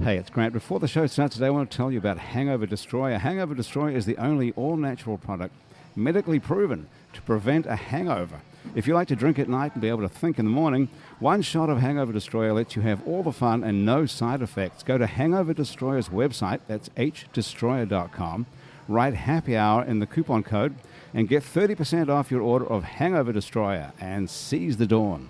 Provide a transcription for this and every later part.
Hey, it's Grant. Before the show starts today, I want to tell you about Hangover Destroyer. Hangover Destroyer is the only all-natural product medically proven to prevent a hangover. If you like to drink at night and be able to think in the morning, one shot of Hangover Destroyer lets you have all the fun and no side effects. Go to Hangover Destroyer's website, that's hdestroyer.com, write happy hour in the coupon code, and get 30% off your order of Hangover Destroyer and seize the dawn.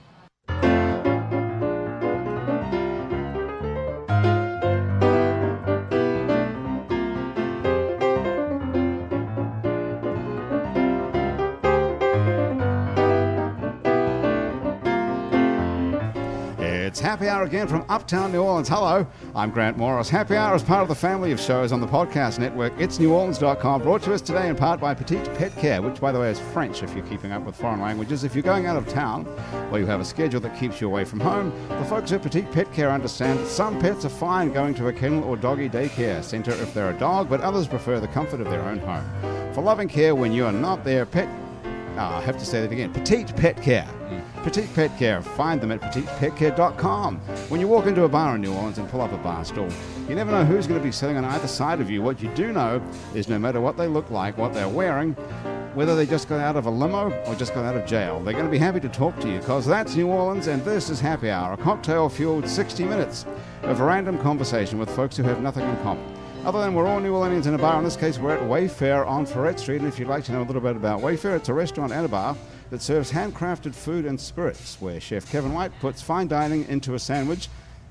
It's Happy Hour again from Uptown New Orleans. Hello, I'm Grant Morris. Happy Hour is part of the family of shows on the podcast network. It's neworleans.com, brought to us today in part by Petite Pet Care, which, by the way, is French if you're keeping up with foreign languages. If you're going out of town or you have a schedule that keeps you away from home, the folks at Petite Pet Care understand that some pets are fine going to a kennel or doggy daycare center if they're a dog, but others prefer the comfort of their own home. For loving care when you are not there, I have to say that again. Petite Pet Care. Petite Pet Care. Find them at petitepetcare.com. When you walk into a bar in New Orleans and pull up a bar stool, you never know who's going to be sitting on either side of you. What you do know is no matter what they look like, what they're wearing, whether they just got out of a limo or just got out of jail, they're going to be happy to talk to you, because that's New Orleans and this is Happy Hour, a cocktail-fueled 60 minutes of random conversation with folks who have nothing in common. Other than we're all New Orleanians in a bar, in this case we're at Wayfare on Ferret Street, and if you'd like to know a little bit about Wayfare, it's a restaurant and a bar that serves handcrafted food and spirits, where Chef Kevin White puts fine dining into a sandwich,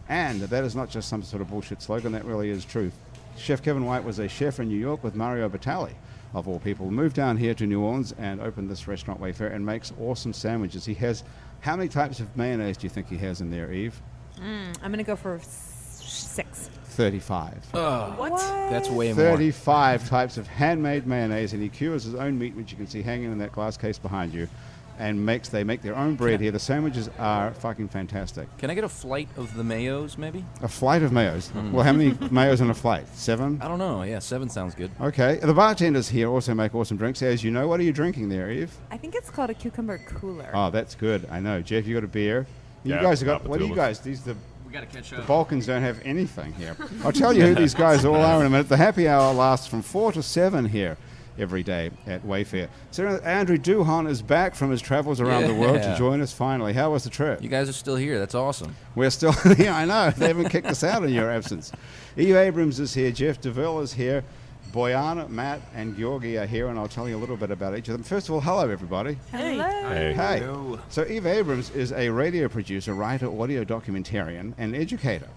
and that is not just some sort of bullshit slogan, that really is true. Chef Kevin White was a chef in New York with Mario Batali, of all people, moved down here to New Orleans and opened this restaurant Wayfare and makes awesome sandwiches. He has, how many types of mayonnaise do you think he has in there, Eve? I'm going to go for 6. 35. What? That's way more. 35 types of handmade mayonnaise, and he cures his own meat, which you can see hanging in that glass case behind you, and they make their own bread here. The sandwiches are fucking fantastic. Can I get a flight of the mayos, maybe? A flight of mayos? Well, how many mayos in a flight? 7? I don't know. Yeah, 7 sounds good. Okay. The bartenders here also make awesome drinks. As you know, what are you drinking there, Eve? I think it's called a cucumber cooler. Oh, that's good. I know. Jeff, you got a beer? You Yeah, guys have got, what do you guys, we got to catch the Balkans don't have anything here. I'll tell you who these guys all are in a minute. The happy hour lasts from 4 to 7 here every day at Wayfare. So Andrew Duhon is back from his travels around the world to join us finally. How was the trip? You guys are still here. That's awesome. We're still here. I know. They haven't kicked us out in your absence. Eve Abrams is here. Geoff Douville is here. Boyanna, Matt, and Georgi are here, and I'll tell you a little bit about each of them. First of all, hello, everybody. Hello. Hey. Hey. Hello. So Eve Abrams is a radio producer, writer, audio documentarian, and educator.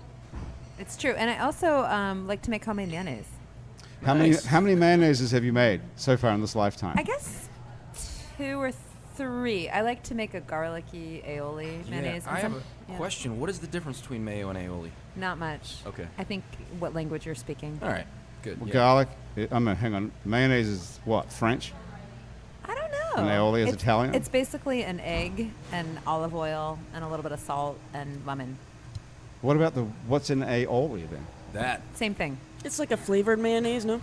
It's true. And I also like to make homemade mayonnaise. How many mayonnaises have you made so far in this lifetime? I guess 2 or 3. I like to make a garlicky aioli mayonnaise. I have a question. What is the difference between mayo and aioli? Not much. Okay. I think what language you're speaking. All right. Good. Well, garlic. Hang on. Mayonnaise is what? French? I don't know. And aioli is Italian? It's basically an egg and olive oil and a little bit of salt and lemon. What about what's in aioli then? That. Same thing. It's like a flavored mayonnaise, no?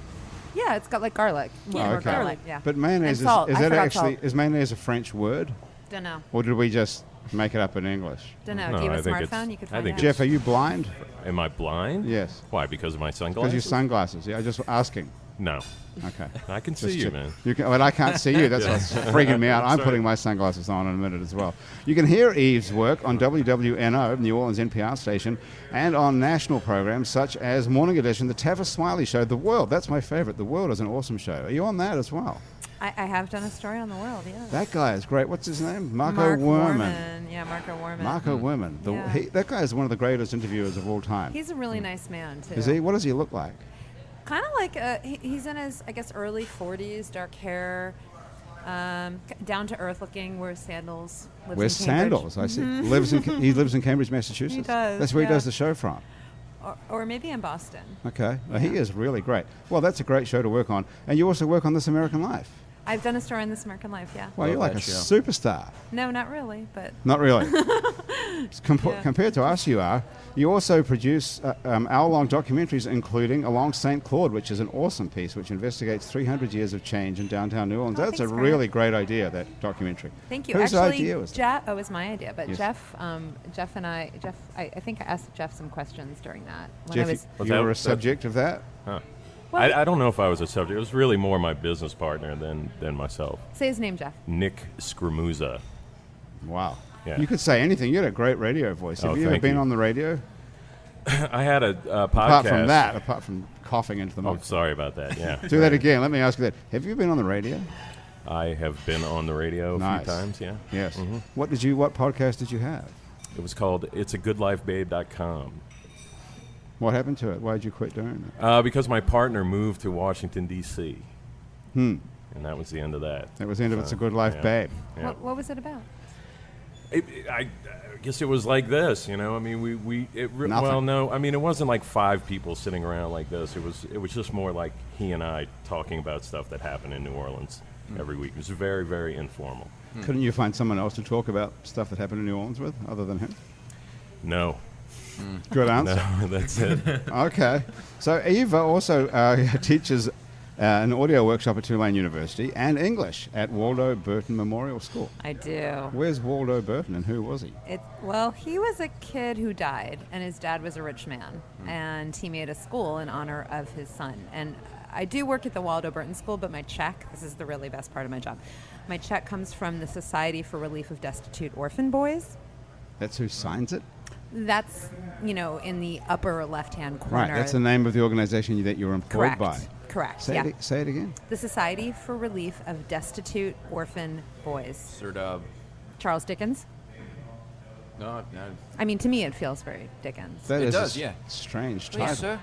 Yeah, it's got like garlic. Yeah, More okay. garlic, yeah. But mayonnaise And salt. is I that forgot actually salt. is mayonnaise a French word, Don't know. or did we just make it up in English? Don't know. No, Do you I have a think smartphone? You could I find think out. Jeff, are you blind? Am I blind? Yes. Why? Because of my Because sunglasses? your sunglasses. Yeah, I'm just asking. No. Okay. I can see Just you, check. man. Well, I can't see you. That's what's freaking me out. I'm Sorry. putting my sunglasses on in a minute as well. You can hear Eve's work on WWNO, New Orleans NPR station, and on national programs such as Morning Edition, The Tavis Smiley Show, The World. That's my favorite. The World is an awesome show. Are you on that as well? I have done a story on the world, yeah. That guy is great. What's his name? Mark Werman. Yeah, Marco Werman. Marco Werman. Yeah. That guy is one of the greatest interviewers of all time. He's a really nice man, too. Is he? What does he look like? Kind of like, he's in his, I guess, early 40s, dark hair, down to earth looking, wears sandals. Wears sandals, I see. He lives in Cambridge, Massachusetts. He does, That's where he yeah. does the show from. Or maybe in Boston. Okay. Well, he is really great. Well, that's a great show to work on. And you also work on This American Life. I've done a story in This American Life, yeah. Well, you're Love like a that show. superstar. No, not really, but Not really. Yeah. Compared to us, you are. You also produce hour-long documentaries, including Along St. Claude, which is an awesome piece which investigates 300 years of change in downtown New Orleans. Oh, That's a thanks, Grant. really great idea, that documentary. thank you. Whose Actually, idea was that? Jeff, it was my idea, but Yes. Jeff and I think I asked Jeff some questions during that. When Jeff, I was, you were a that- subject of that? Huh. Well, I don't know if I was a subject. It was really more my business partner than myself. say his name, Jeff. Nick Scremuza. Wow. Yeah. You could say anything. You had a great radio voice. Have Oh, you ever thank been you. on the radio? I had a podcast. Apart from coughing into the Oh, mic. sorry about that. Yeah. Do that again. Let me ask you that. Have you been on the radio? I have been on the radio a Nice. few times. Yeah. Yes. Mhm. What podcast did you have? It was called it'sagoodlifebabe.com. What happened to it? Why did you quit doing it? Because my partner moved to Washington, D.C., And and that was the end of that. that was the end of It's a Good Life, yeah. Babe. Yeah. What was it about? I guess it was like this, you know. I mean, Nothing. well, no, I mean, it wasn't like 5 people sitting around like this. It was just more like he and I talking about stuff that happened in New Orleans every week. It was very, very informal. Couldn't you find someone else to talk about stuff that happened in New Orleans with, other than him? No, Good answer. no, that's it. Okay. So Eva also teaches an audio workshop at Tulane University and English at Waldo Burton Memorial School. I do. Where's Waldo Burton and who was he? Well, he was a kid who died, and his dad was a rich man, and he made a school in honor of his son. And I do work at the Waldo Burton School, but my check, this is the really best part of my job, my check comes from the Society for Relief of Destitute Orphan Boys. That's who signs it? That's, in the upper left-hand corner. Right. That's the name of the organization that you're employed Correct. by. Correct, Say, yeah. say it again. The Society for Relief of Destitute Orphan Boys. Sir Dub. Charles Dickens. No. I mean, to me, it feels very Dickens. That It is a does, yeah. strange Please, title. sir.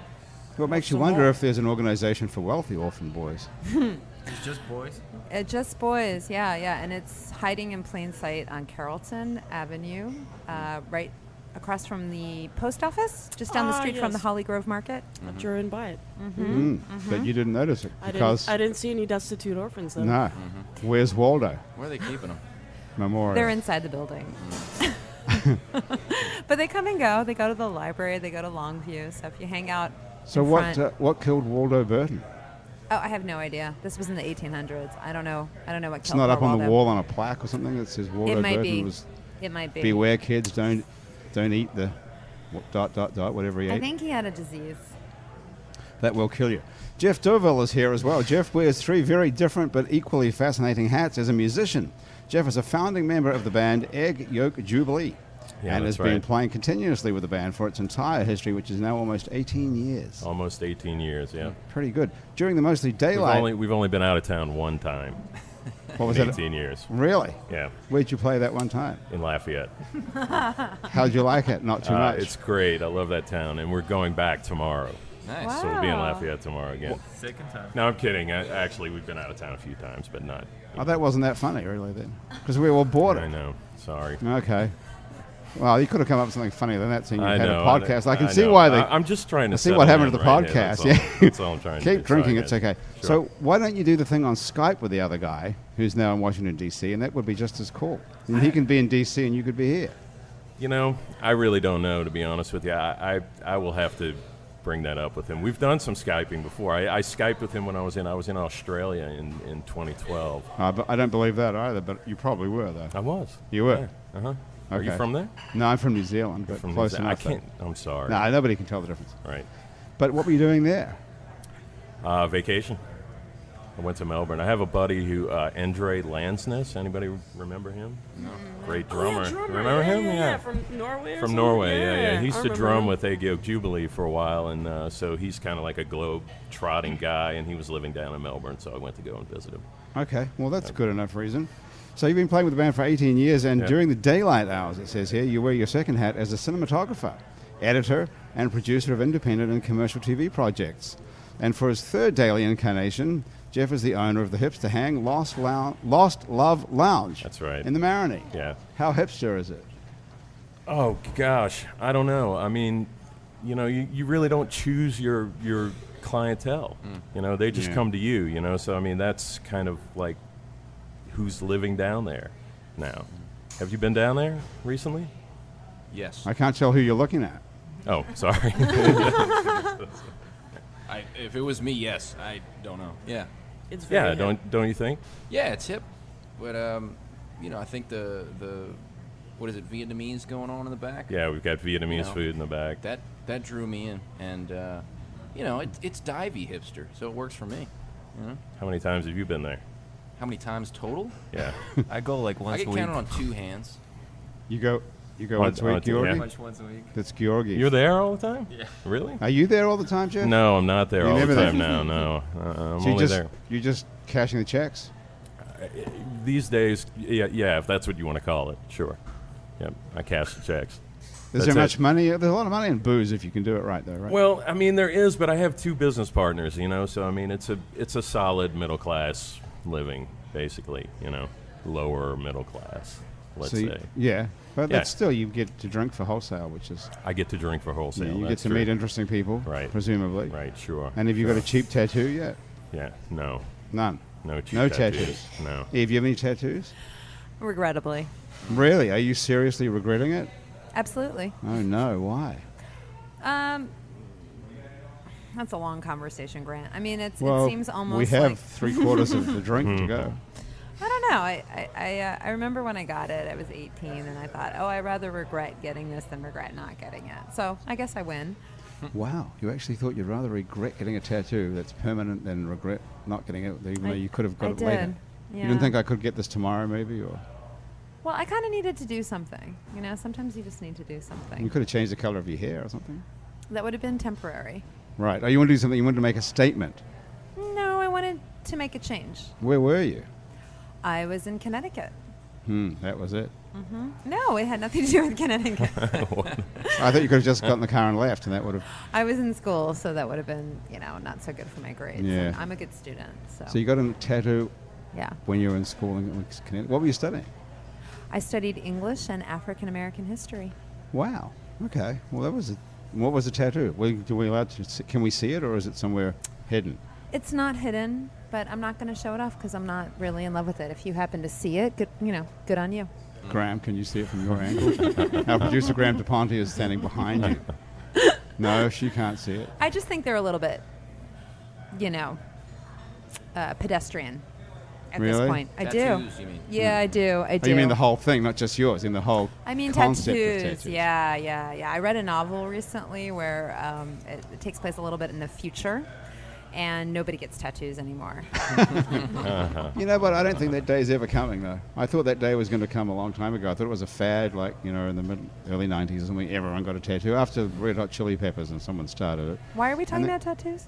Well, it makes you wonder if there's an organization for wealthy orphan boys. It's just boys. Just boys, yeah, and it's hiding in plain sight on Carrollton Avenue, right across from the post office, just down the Ah, street from the yes. Holly Grove Market. I drove in by it. But you didn't notice it I because didn't see any destitute orphans though. no. Where's Waldo Where are they keeping them? Memorial? They're inside the building. But they come and go. They go to the library. They go to Longview. So if you hang out So in what? front, What killed Waldo Burton? oh, I have no idea. This was in the 1800s. I don't know what It's killed not up poor on the Waldo. wall on a plaque or something that says Waldo It might Burton be. was It might be. beware kids, don't eat the whatever he I ate. think he had a disease. That will kill you. Geoff Douville is here as well. Geoff wears 3 very different but equally fascinating hats as a musician. Geoff is a founding member of the band Egg Yolk Jubilee Yeah, and has that's been right. playing continuously with the band for its entire history, which is now almost 18 years. Almost 18 years. Yeah. Pretty good. During the mostly daylight... We've only been out of town one time. what was in it? 18 years. Really? Yeah, Where'd you play that one time? in Lafayette. How'd you like it? Not too much. It's great. I love that town, and we're going back tomorrow. Nice. Wow. So we'll be in Lafayette tomorrow again. Second time. No, I'm kidding. Actually, we've been out of town a few times, but not. Oh, that wasn't that funny, really, then. Because we were bored. I know. Sorry. Okay. Well, you could have come up with something funnier than that, seeing you I had know. a podcast. I can I see know. why they... I'm just trying to I see settle what happened in to the right here, podcast. that's all. Yeah. That's all I'm trying to do. Keep drinking, Sorry, it's guys. okay. Sure. So why don't you do the thing on Skype with the other guy who's now in Washington, D.C., and that would be just as cool. And he can be in D.C. and you could be here. You know, I really don't know, to be honest with you. I will have to bring that up with him. We've done some Skyping before. I Skyped with him when I was in Australia in 2012. But I don't believe that either, but you probably were, though. I was. You were? Yeah. Uh-huh. Are you Okay. from there? No, I'm from New Zealand, but From close New Zealand? enough. I can't. I'm sorry. No, nobody can tell the difference. Right. But what were you doing there? Vacation. I went to Melbourne. I have a buddy who, Andre Lansness. Anybody remember him? No. Great drummer. Remember him? Yeah, from Norway. or From something? Norway, yeah. He used I to remember drum him. with Egg Yolk Jubilee for a while, and so he's kind of like a globe-trotting guy, and he was living down in Melbourne, so I went to go and visit him. Okay, well, that's good enough reason. So you've been playing with the band for 18 years, and Yeah. during the daylight hours, it says here, you wear your second hat as a cinematographer, editor, and producer of independent and commercial TV projects. And for his third daily incarnation, Geoff is the owner of the hipster hang Lost Love Lounge. That's right. In the Maroney. Yeah. How hipster is it? Oh, gosh. I don't know. I mean, you know, you really don't choose your clientele. You know, they just Yeah. come to you, you know. So, I mean, that's kind of like who's living down there now. Have you been down there recently? Yes. I can't tell who you're looking at. Oh, sorry. If it was me, yes. I don't know. Yeah. It's very Yeah, hip. don't you think? Yeah, it's hip. But, I think the what is it, Vietnamese going on in the back? Yeah, we've got Vietnamese know, food in the back. That drew me in. And, it's divey hipster, so it works for me. You know? How many times have you been there? How many times total? Yeah. I go like I once get a week. counted on two hands. You go Once- once a week, once- yeah. Georgi? Much once a week. That's Georgi. You're there all the time? Yeah. Really? Are you there all the time, Jeff? No, I'm not there You're all the never there? time now. No, I'm So only there. you're just cashing the checks? These days, yeah, if that's what you want to call it, sure. Yep, I cash the checks. Is That's there much it. money? There's a lot of money in booze if you can do it right, though, right? Well, I mean, there is, but I have two business partners, so I mean, it's a solid middle class living, basically, lower middle class, let's So say. yeah, but Yeah. that's still, you get to drink for wholesale, which is, I get to drink for wholesale. you get that's to true. meet interesting people, Right. presumably. Right, sure. And have you got a cheap tattoo yet? Yeah, no, None. no cheap No tattoos. tattoos. No. Eve, you have any tattoos? Regrettably. Really? Are you seriously regretting it? Absolutely. Oh, no. Why? That's a long conversation, Grant. I mean, it Well, seems almost we have like 3/4 of the drink to go. I don't know. I remember when I got it, I was 18, and I thought, I'd rather regret getting this than regret not getting it. So I guess I win. Wow. You actually thought you'd rather regret getting a tattoo that's permanent than regret not getting it, even though you could have got I it did. later. Yeah. You didn't think I could get this tomorrow, maybe? Or Well, I kind of needed to do something. Sometimes you just need to do you something. could have changed the color of your hair or something? That would have been temporary. Right. Oh, you want to do something, you wanted to make a statement. No, I wanted to make a change. Where were you? I was in Connecticut. That was it. No, it had nothing to do with Connecticut. I thought you could have just gotten in the car and left, and that would have. I was in school, so that would have been, not so good for my grades. Yeah. And I'm a good student, so. So you got a tattoo Yeah. when you were in school in Connecticut. What were you studying? I studied English and African American history. Wow. Okay. Well, what was the tattoo? Can we see it, or is it somewhere hidden? It's not hidden, but I'm not going to show it off because I'm not really in love with it. If you happen to see it, good on you. Graham, can you see it from your angle? Our producer Graham DePonte is standing behind you. No, she can't see it. I just think they're a little bit, pedestrian at this Really? point. I do. Tattoos, you mean? Yeah, I do. I do. Oh, you mean the whole thing, not just yours? In the whole I mean concept tattoos. of tattoos. Yeah. I read a novel recently where it takes place a little bit in the future, and nobody gets tattoos anymore. You know what? I don't think that day's ever coming, though. I thought that day was going to come a long time ago. I thought it was a fad, in the early 90s or something. Everyone got a tattoo after Red Hot Chili Peppers, and someone started it. Why are we talking And about tattoos?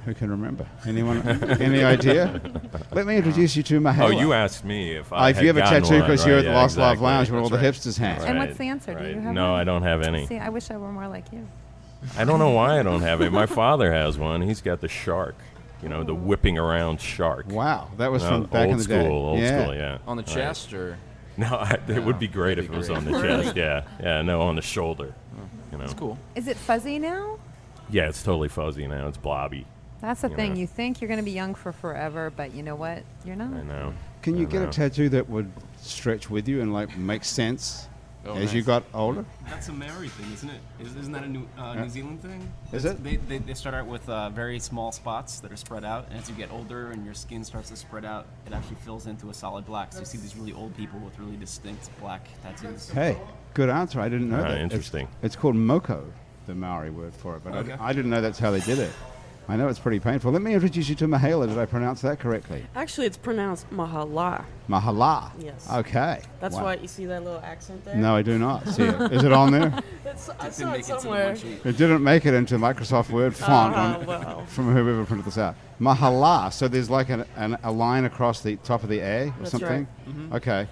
Who can remember? Anyone? Any idea? Let me introduce you to Mahala. Oh, you asked me if I If had you have a gotten tattoo one, because you're right, at the yeah, Lost Love exactly. Lounge where all the That's hipsters hang. And what's the answer? Do right. you have No, one? I don't have any. See, I wish I were more like you. I don't know why I don't have it. My father has one. He's got the shark, the whipping around shark. Wow, that was from back old in the day. Old school, yeah. On the Right. chest or? No, it would be great if that'd it was be on great. the chest. Yeah, no, on the shoulder. That's cool. Is it fuzzy now? Yeah, it's totally fuzzy now. It's blobby. That's the You thing. know. You think you're going to be young for forever, but you know what? You're not. I know. Can you I get a know. tattoo that would stretch with you and make sense Oh, as you nice. got older? That's a Maori thing, isn't it? Isn't that a New Zealand thing? Is it? They start out with very small spots that are spread out, and as you get older and your skin starts to spread out, it actually fills into a solid black. So you see these really old people with really distinct black tattoos. Hey, good answer. I didn't know that. Interesting. It's called moko, the Maori word for it, but Okay. I didn't know that's how they did it. I know it's pretty painful. Let me introduce you to Mahala. Did I pronounce that correctly? Actually, it's pronounced Mahala. Mahala. Yes. Okay. That's Wow. why you see that little accent there. No, I do not see it. Is it on there? I Didn't saw it make it to the somewhere. one sheet. It didn't make it into Microsoft Word font Well. from whoever printed this out. Mahala. So there's like a line across the top of the A or That's something? right. Okay.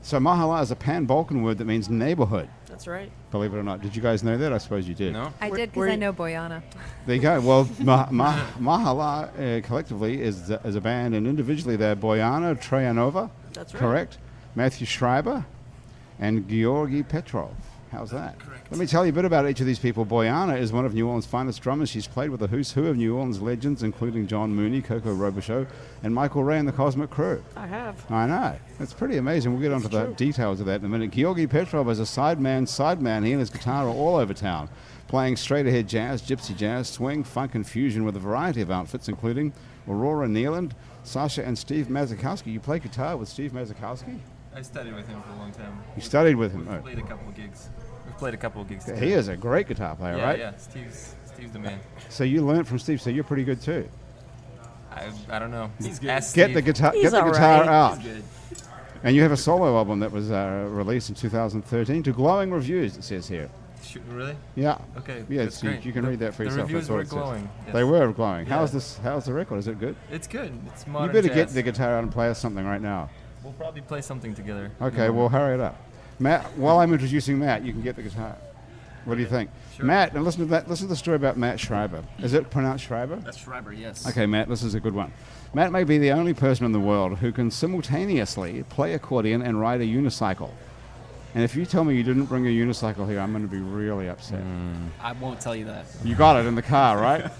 So Mahala is a Pan-Balkan word that means neighborhood, That's right. believe it or not. Did you guys know that? I suppose you did. No? I Where- did because where I you- know Boyanna. There you go. Well, Mahala collectively is a band, and individually they're Boyanna Trayanova, That's right. correct? Matthew Schreiber, and Georgi Petrov. How's that? Let me tell you a bit about each of these people. Boyanna is one of New Orleans' finest drummers. She's played with the who's who of New Orleans legends, including John Mooney, Coco Robichaux, and Michael Ray and the Cosmic Crew. I have. I know. It's pretty amazing. We'll get onto the details of that in a minute. Georgi Petrov is a sideman. He and his guitar are all over town, playing straight-ahead jazz, gypsy jazz, swing, funk, and fusion with a variety of outfits, including Aurora Nealand, Sasha, and Steve Mazakowski. You play guitar with Steve Mazakowski? I studied with him for a long time. You studied with him? We've played a couple of gigs. We've played a couple of gigs together. He is a great guitar player, right? Yeah, Steve's the man. So you learned from Steve, so you're pretty good too. I don't know. He's good. Ask Get Steve. the guitar He's all guitar right. out. He's good. And you have a solo album that was released in 2013 to glowing reviews, it says here. Really? Yeah. Okay. Yeah, that's so great. you can read that for the yourself. reviews That's what were it says. glowing. Yes. They were glowing. Yeah. How's the record? Is it good? It's good. It's You modern better jazz. get the guitar out and play us something right now. We'll probably play something together. Okay, well, hurry it up. Matt, while I'm introducing Matt, you can get the guitar. What do you think? Sure. Matt, and listen to that. Listen to the story about Matt Schreiber. Is it pronounced Schreiber? That's Schreiber, yes. Okay, Matt, this is a good one. Matt may be the only person in the world who can simultaneously play accordion and ride a unicycle. And if you tell me you didn't bring a unicycle here, I'm going to be really upset. I won't tell you that. You got it in the car, right?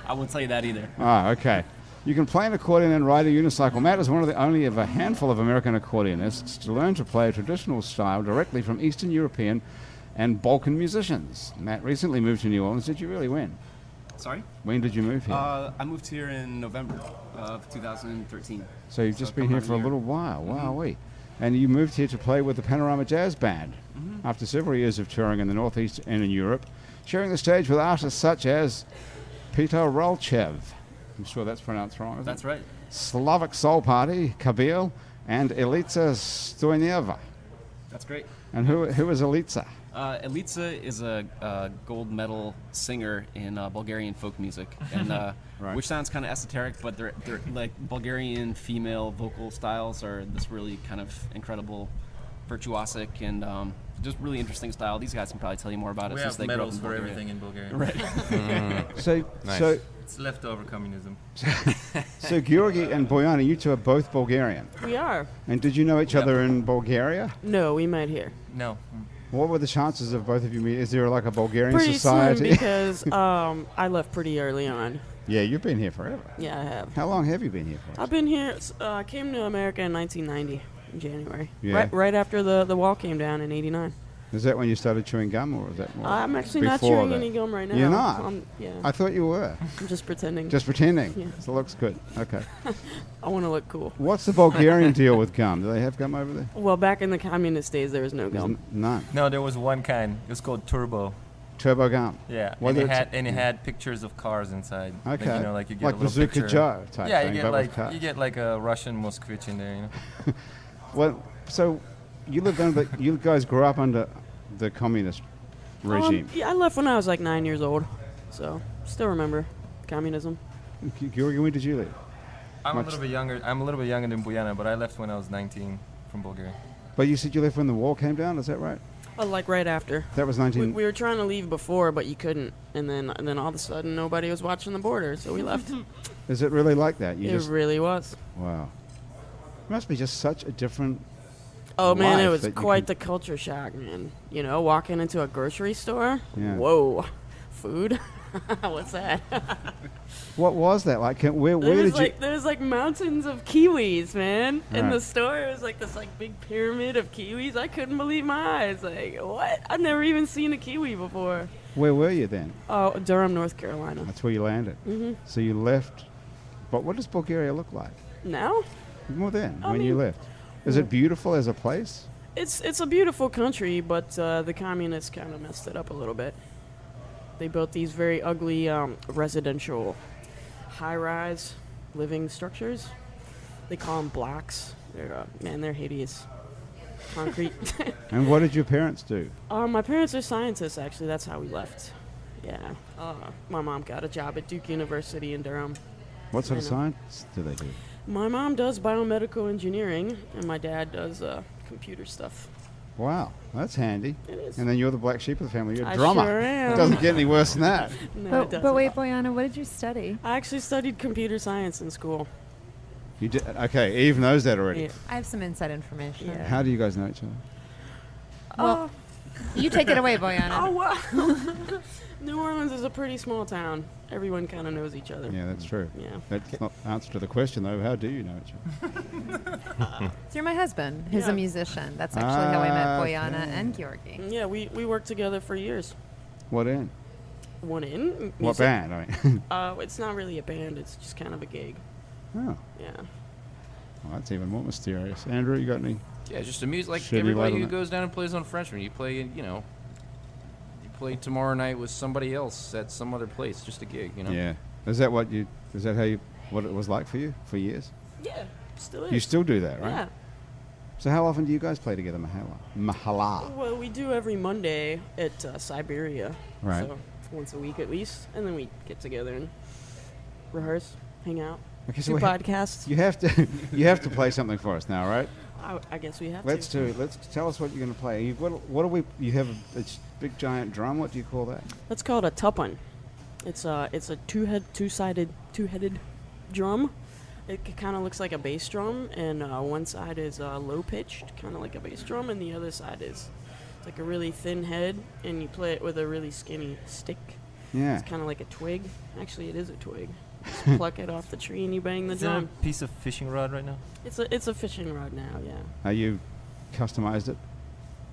I won't tell you that either. Ah, okay. You can play an accordion and ride a unicycle. Matt is one of the only of a handful of American accordionists to learn to play a traditional style directly from Eastern European and Balkan musicians. Matt recently moved to New Orleans. Did you really win? Sorry? When did you move here? I moved here in November of 2013. So you've just so been here coming for a here. little while. Wowee. And you moved here to play with the Panorama Jazz Band after several years of touring in the Northeast and in Europe, sharing the stage with artists such as Peter Ralchev. I'm sure that's pronounced wrong, isn't That's it? right. Slavic Soul Party, Kabil, and Elitsa Stoyanova. That's great. And who is Elitsa? Elitsa is a gold medal singer in Bulgarian folk music, and Right. which sounds kind of esoteric, but they're like Bulgarian female vocal styles are this really kind of incredible, virtuosic, and just really interesting style. These guys can probably tell you more about it We since have they grew up medals in for Bulgaria. everything in Bulgaria. Right. So, Nice. so, It's leftover communism. so Georgi and Boyanna, you two are both Bulgarian. We are. And did you know each other in Bulgaria? No, we met here. No. What were the chances of both of you meeting? Is there like a Bulgarian Pretty society? slim because I left pretty early on. Yeah, you've been here forever. Yeah, I have. How long have you been here for? I've been here. Came to America in 1990 in January. Yeah. Right after the wall came down in '89. Is that when you started chewing gum, or is that more I'm actually not before chewing that? any gum right now. You're not? Yeah. I thought you were. I'm just pretending. Just pretending. Yeah. So it looks good. Okay. I want to look cool. What's the Bulgarian deal with gum? Do they have gum over there? Well, back in the communist days, there was no There's gum. none. No, there was one kind. It was called Turbo. Turbo gum. Yeah. Whether And it's- it had pictures of cars inside. Okay. Like, you know, like you get Like a little Bazooka picture. Joe type Yeah, thing, you but get with like cars. you get like a Russian Moskvich in there, you know. Well, so you lived under. You guys grew up under the communist regime. Yeah, I left when I was like 9 years old, so still remember communism. Georgi, when did you leave? I'm Much- a little bit younger. I'm a little bit younger than Boyanna, but I left when I was 19 from Bulgaria. But you said you left when the wall came down. Is that right? Like right after. That was We 19. were trying to leave before, but you couldn't, and then all of a sudden nobody was watching the border, so we left. Is it really like that? You It just really was. wow. It must be just such a different. Oh man, it life was that you quite can- the culture shock, man. You know, walking into a grocery store. Yeah. Whoa, food. What's that? What was that like? Where There's like mountains of kiwis, man. In Right. the store, it was like this like big pyramid of kiwis. I couldn't believe my eyes. Like what? I've never even seen a kiwi before. Where were you then? Oh, Durham, North Carolina. That's where you landed. Mhm. So you left. But what does Bulgaria look like? Now? More then, I when you mean- left. Is it beautiful as a place? It's a beautiful country, but the communists kind of messed it up a little bit. They built these very ugly residential high-rise living structures. They call them blocks. They're hideous. Concrete. And what did your parents do? My parents are scientists, actually. That's how we left. Yeah. My mom got a job at Duke University in Durham. What sort of I know. science do they do? My mom does biomedical engineering, and my dad does computer stuff. Wow, that's handy. It is. And then you're the black sheep of the family. You're a I drummer. sure am. It doesn't get any worse than that. No, it But doesn't. wait, Boyanna, what did you study? I actually studied computer science in school. You did, okay, Eve knows that already. Yeah. I have some inside information. Yeah. How do you guys know each other? Well, You take it away, Boyanna. Oh, wow. New Orleans is a pretty small town. Everyone kind of knows each other. Yeah, that's true. Yeah. That's not the answer to the question, though. How do you know each other? So you're my husband, who's Yeah. a musician. That's actually how I met Boyanna okay. and Georgi. Yeah, we worked together for years. What in? One in. What music. band? I mean, It's not really a band. It's just kind of a gig. oh, Yeah. well, that's even more mysterious. Andrew, you got any? Yeah, just a music like Shed any light everybody on who that? goes down and plays on Frenchman. You play, you play tomorrow night with somebody else at some other place, just a gig, Yeah. Is that what what it was like for you for years? Yeah, still is. You still do that, right? Yeah. So how often do you guys play together, Mahala? Well, we do every Monday at Siberia. Right. So once a week at least, and then we get together and rehearse, hang out, Okay, do podcasts. You have to play something for us now, right? I guess we have Let's to. tell us what you're going to play. What do we? You have a big giant drum. What do you call that? That's called a tupun. It's a two-headed drum. It kind of looks like a bass drum, and one side is low pitched, kind of like a bass drum, and the other side is like a really thin head, and you play it with a really skinny stick. Yeah. It's kind of like a twig. Actually, it is a twig. Just pluck it off the tree and you bang the Is that a drum. piece of fishing rod right now? It's a fishing rod now, yeah. Are you customized it?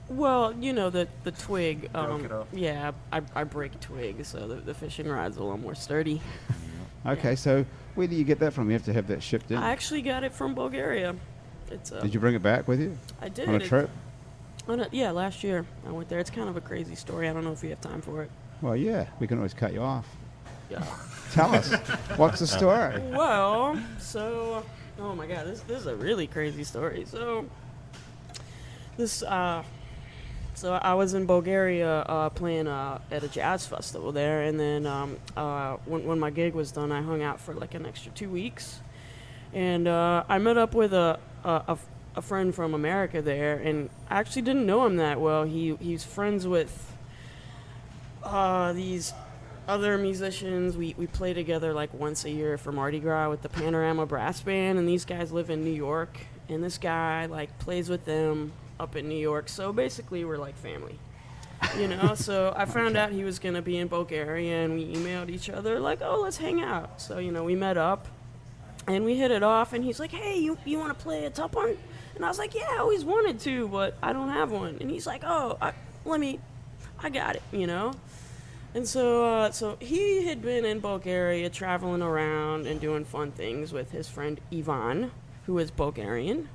Well, the twig. Broke it off. Yeah, I break twig, so the fishing rod's a little more sturdy. Okay, so where do you get that from? You have to have that shipped in. I actually got it from Bulgaria. It's Did you bring it back with you I did. on a It- trip? yeah, last year I went there. It's kind of a crazy story. I don't know if you have time for it. Well, yeah. We can always cut you off. Yeah. Tell us. What's the story? Well, so oh my God, this is a really crazy story. So so I was in Bulgaria playing at a jazz festival there, and then when my gig was done, I hung out for like an extra 2 weeks, and I met up with a friend from America there, and I actually didn't know him that well. He's friends with these other musicians. We play together like once a year for Mardi Gras with the Panorama brass band, and these guys live in New York, and this guy like plays with them up in New York. So basically we're like family, so I found out he was gonna be in Bulgaria, and we emailed each other like, oh, let's hang out. So we met up and we hit it off, and he's like, hey, you want to play a tupun? And I was like, yeah, I always wanted to, but I don't have one. And he's like, oh, I got it, And so he had been in Bulgaria traveling around and doing fun things with his friend Ivan, who is Bulgarian.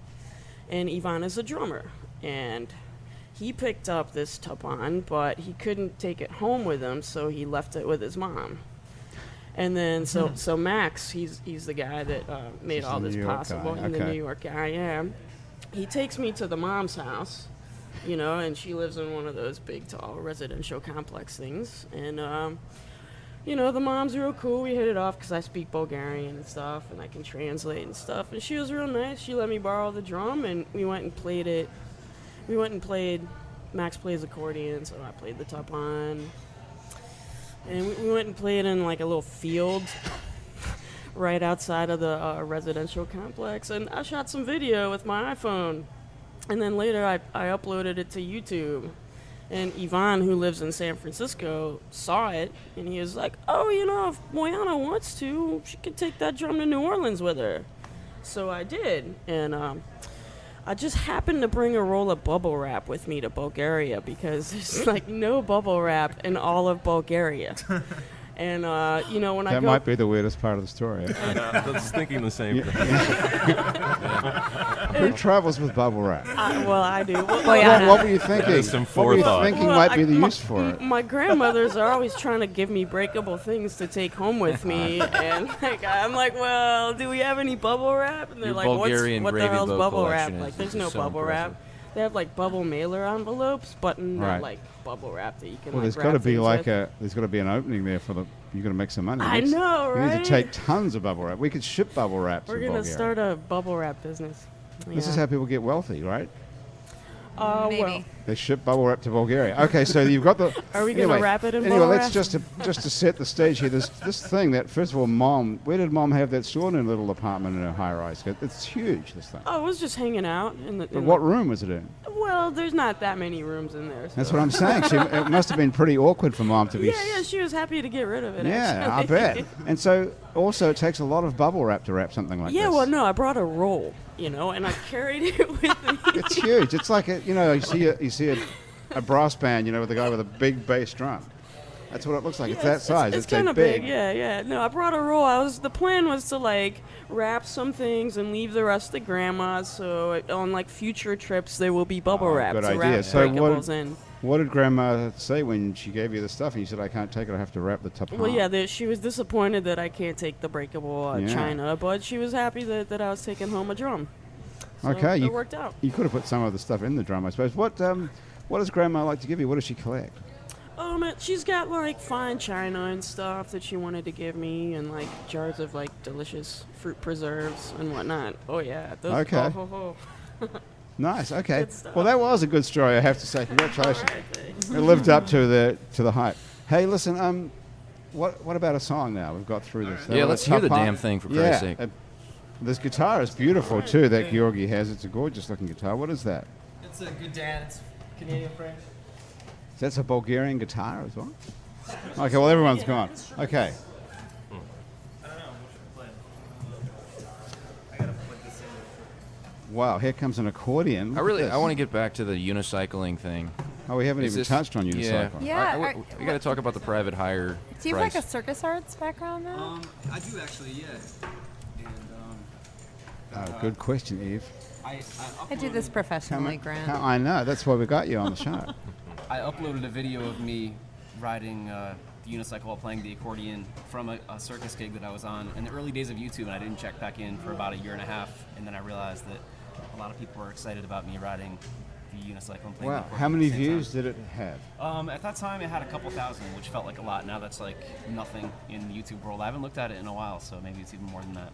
And Ivan is a drummer. And he picked up this tupun, but he couldn't take it home with him, so he left it with his mom. And then so Max, he's the guy that made all this possible. And the New York guy, yeah. He takes me to the mom's house. And she lives in one of those big, tall residential complex things. And, the mom's real cool. We hit it off because I speak Bulgarian and stuff, and I can translate and stuff. And she was real nice. She let me borrow the drum, and we went and played it. Max plays accordion, so I played the tupun. And we went and played in like a little field right outside of the residential complex. And I shot some video with my iPhone. And then later I uploaded it to YouTube. And Ivan, who lives in San Francisco, saw it. And he was like, oh, if Boyanna wants to, she could take that drum to New Orleans with her. So I did. And I just happened to bring a roll of bubble wrap with me to Bulgaria because there's like no bubble wrap in all of Bulgaria. And, when I That go... might be the weirdest part of the story. I was thinking the same thing. Who travels with bubble wrap? I do. Boyanna. What were you thinking? That is some What were you forethought. thinking might be the use for it? My grandmothers are always trying to give me breakable things to take home with me, and I'm like, well, do we have any bubble wrap? And they're Your like, Bulgarian what the gravy hell's boat bubble wrap? collection Like, there's is no so bubble impressive. wrap. They have like bubble mailer envelopes, but not Right. like bubble wrap that you can. Well, like, there's wrap got to be things like with. there's got to be an opening there for you got to make some money. I know, We need right? to take tons of bubble wrap. We could ship bubble wraps. We're in gonna Bulgaria. start a bubble wrap business. This is how people get wealthy, right? Maybe. Well, They ship bubble wrap to Bulgaria. Okay, so you've got the. Are we gonna wrap it in Anyway, bubble let's wrap? just to set the stage here. This thing that first of all, Mom, where did Mom have that extraordinary little apartment in her high rise? It's huge. This thing. Oh, it was just hanging out in the. But what room was it in? Well, there's not that many rooms in there. So. That's what I'm saying. It must have been pretty awkward for Mom to be. Yeah, she was happy to get rid of it. Yeah, I actually. bet. And so also it takes a lot of bubble wrap to wrap something like this. Yeah, well, no, I brought a roll, and I carried it with me. It's huge. It's like you see a brass band, with a guy with a big bass drum. That's what it looks like. It's that size. It's that kind of big. Yeah. No, I brought a roll. The plan was to wrap some things and leave the rest to Grandma. So on future trips there will be bubble wrap good to idea. wrap So breakables in. what did Grandma say when she gave you the stuff and you said, I can't take it, I have to wrap the top Well, half? yeah, she was disappointed that I can't take the breakable china, but she was happy that I was taking home a drum. So Okay, it worked out. You could have put some of the stuff in the drum, I suppose. What does Grandma like to give you? What does she collect? She's got fine china and stuff that she wanted to give me, and jars of delicious fruit preserves and whatnot. Oh yeah, those, Okay. Nice. Okay. Good stuff. Well, that was a good story, I have to say. Congratulations. All right, thanks. It lived up to the hype. Hey, listen. What about a song now? We've got through this. Yeah, let's hear Tough the part. damn thing, for Christ's sake. This guitar is beautiful too. That Georgi has. It's a gorgeous looking guitar. What is that? It's a good dance. Canadian French. That's a Bulgarian guitar as well. Okay. Well, everyone's gone. Okay. Wow, here comes an accordion. I want to get back to the unicycling thing. Oh, we haven't Is even this- touched on unicycle. Yeah. We got to talk about the private hire. Do you have price. a circus arts background now? I do actually, yeah. And Oh, good question, Eve. I do this professionally, Grant. I know. That's why we got you on the show. I uploaded a video of me riding the unicycle while playing the accordion from a circus gig that I was on in the early days of YouTube, and I didn't check back in for about a year and a half, and then I realized that a lot of people were excited about me riding the unicycle and playing the Wow. accordion How at many the same views time. did it have? At that time, it had a couple thousand, which felt like a lot. Now that's nothing in the YouTube world. I haven't looked at it in a while, so maybe it's even more than that.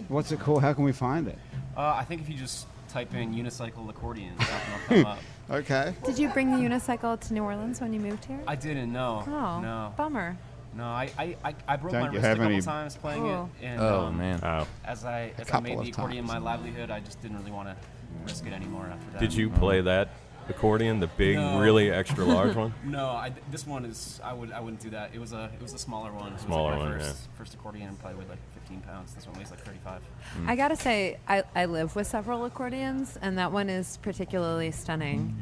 What's it called? How can we find it? I think if you just type in unicycle accordion, something will come up. Okay. Did you bring the unicycle to New Orleans when you moved here? I didn't know. Oh, No. bummer. No, I broke Don't my you wrist a have couple any- times playing Cool. it, and Oh man. Oh. as I couple made the of accordion times. my livelihood, I just didn't really want to risk it anymore after that. Did you play that accordion, the big, No. really extra large one? No, this one is I wouldn't do that. It was a smaller one. It was Smaller my one, first accordion, and probably weighed 15 pounds. This one weighs 35. I gotta say, I live with several accordions, and that one is particularly stunning.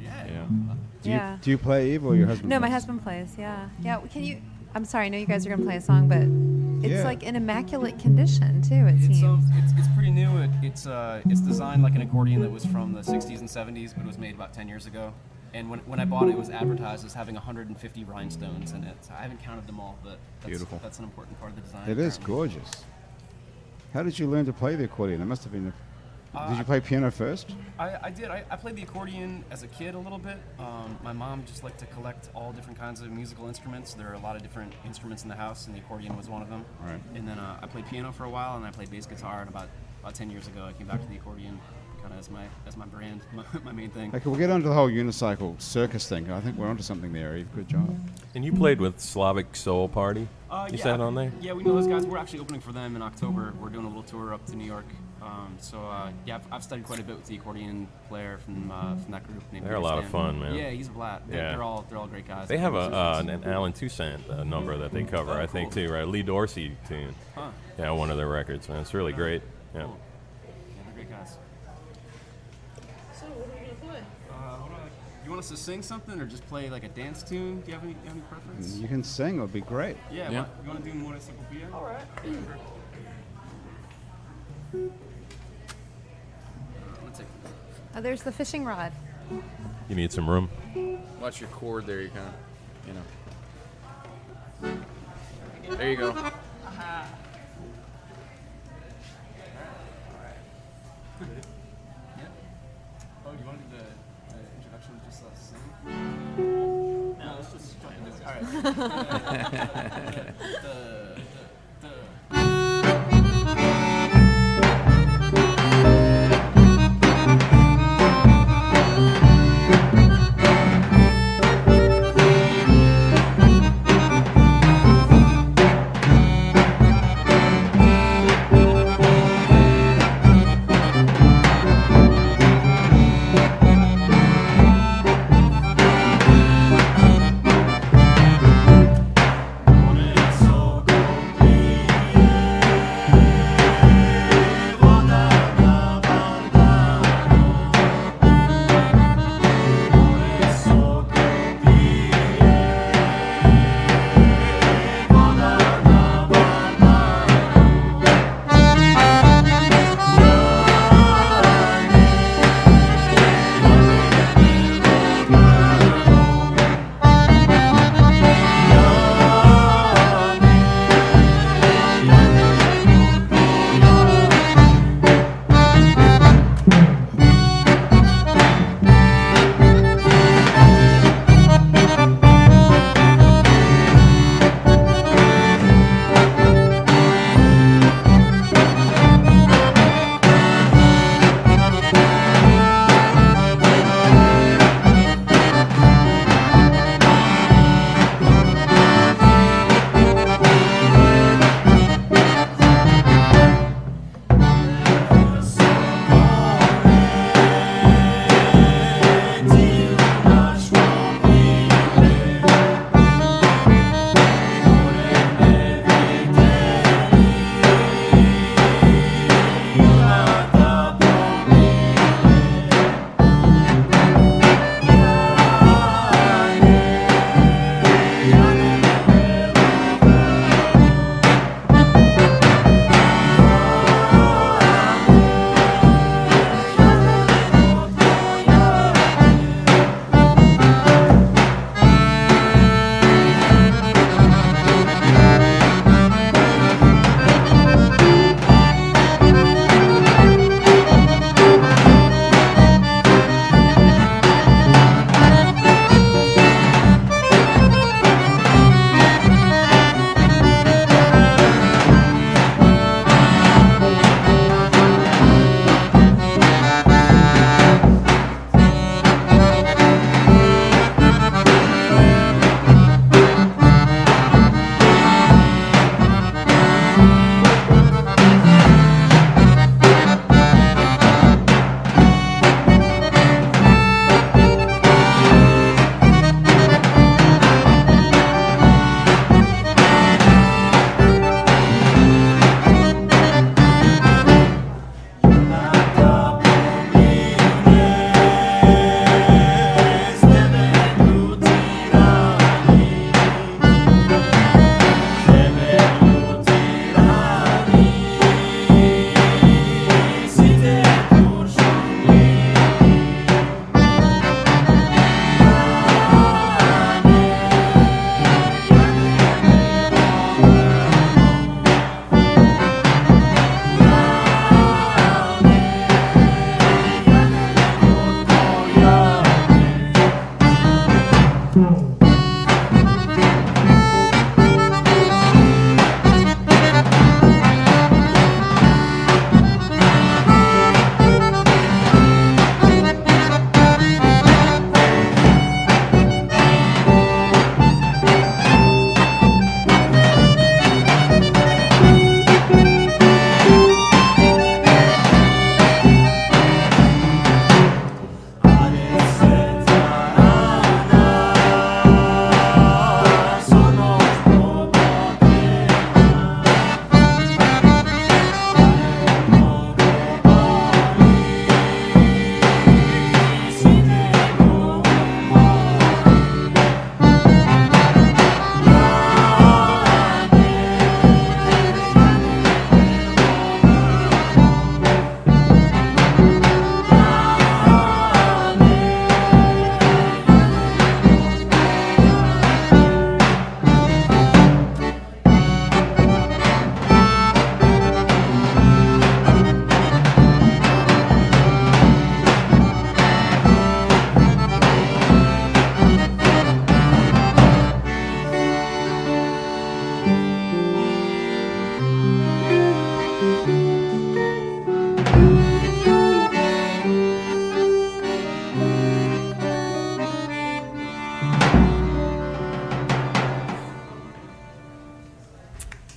Yeah. Do you play Eve or your husband? No, my plays? husband plays. Yeah. Can you? I'm sorry. I know you guys are gonna play a song, but it's Yeah. in immaculate condition too. It seems. It's pretty new. It's designed like an accordion that was from the 60s and 70s, but it was made about 10 years ago. And when I bought it, it was advertised as having 150 rhinestones in it. So I haven't counted them all, but Beautiful. That's an important part of the design. It is apparently. gorgeous. How did you learn to play the accordion? It must have been. Did you play piano first? I did. I played the accordion as a kid a little bit. My mom just liked to collect all different kinds of musical instruments. There are a lot of different instruments in the house, and the accordion was one of them. Right. And then I played piano for a while, and I played bass guitar. And about 10 years ago, I came back to the accordion, kind of as my brand, my main thing. Okay, we'll get onto the whole unicycle circus thing. I think we're onto something there, Eve. Good job. And you played with Slavic Soul Party? You Yeah, said on there? Yeah, we know those guys. We're actually opening for them in October. We're doing a little tour up to New York. I've studied quite a bit with the accordion player from that group. Named They're a lot of Stan. fun, man. Yeah, he's a blast. Yeah. They're all great guys. They have an Alan Toussaint number that they cover, I think, too, right? Lee Dorsey tune. Huh. Yeah, one of their records, man. It's really great. Yeah. Cool. Yeah, they're great guys. So what are we gonna play? You want us to sing something or just play like a dance tune? Do you have any preference? You can sing. It would be great. Yeah. Yeah. You want to do Motorcycle Beer? All right. Let's take this. Oh, there's the fishing rod. You need some room? Watch your chord there. You kind of, There you go. Oh, you want to do the introduction just sing? No, let's just jump into it. All right.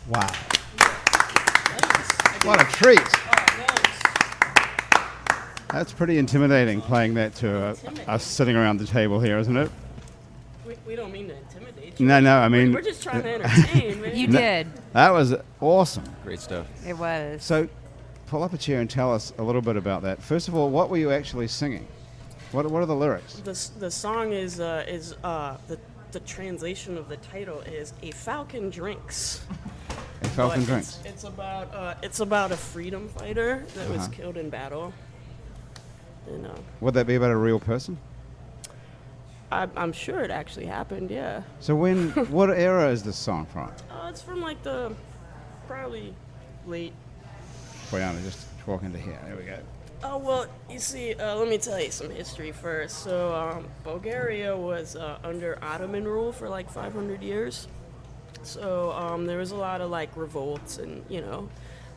Wow. What a treat. That's pretty intimidating playing that to us sitting around the table here, isn't it? We don't mean to intimidate you. No, I mean... We're just trying to entertain, man. You did. That was awesome. Great stuff. It was. So, pull up a chair and tell us a little bit about that. First of all, what were you actually singing? What are the lyrics? The song is the translation of the title is "A Falcon Drinks." A Falcon But Drinks. It's about a freedom fighter that was killed in battle. And Would that be about a real person? I'm sure it actually happened. Yeah. So what era is this song from? It's from like the probably late. Boyanna, just walk into here. There we go. Oh, well, you see, let me tell you some history first. So, Bulgaria was under Ottoman rule for like 500 years. So, there was a lot of like revolts and,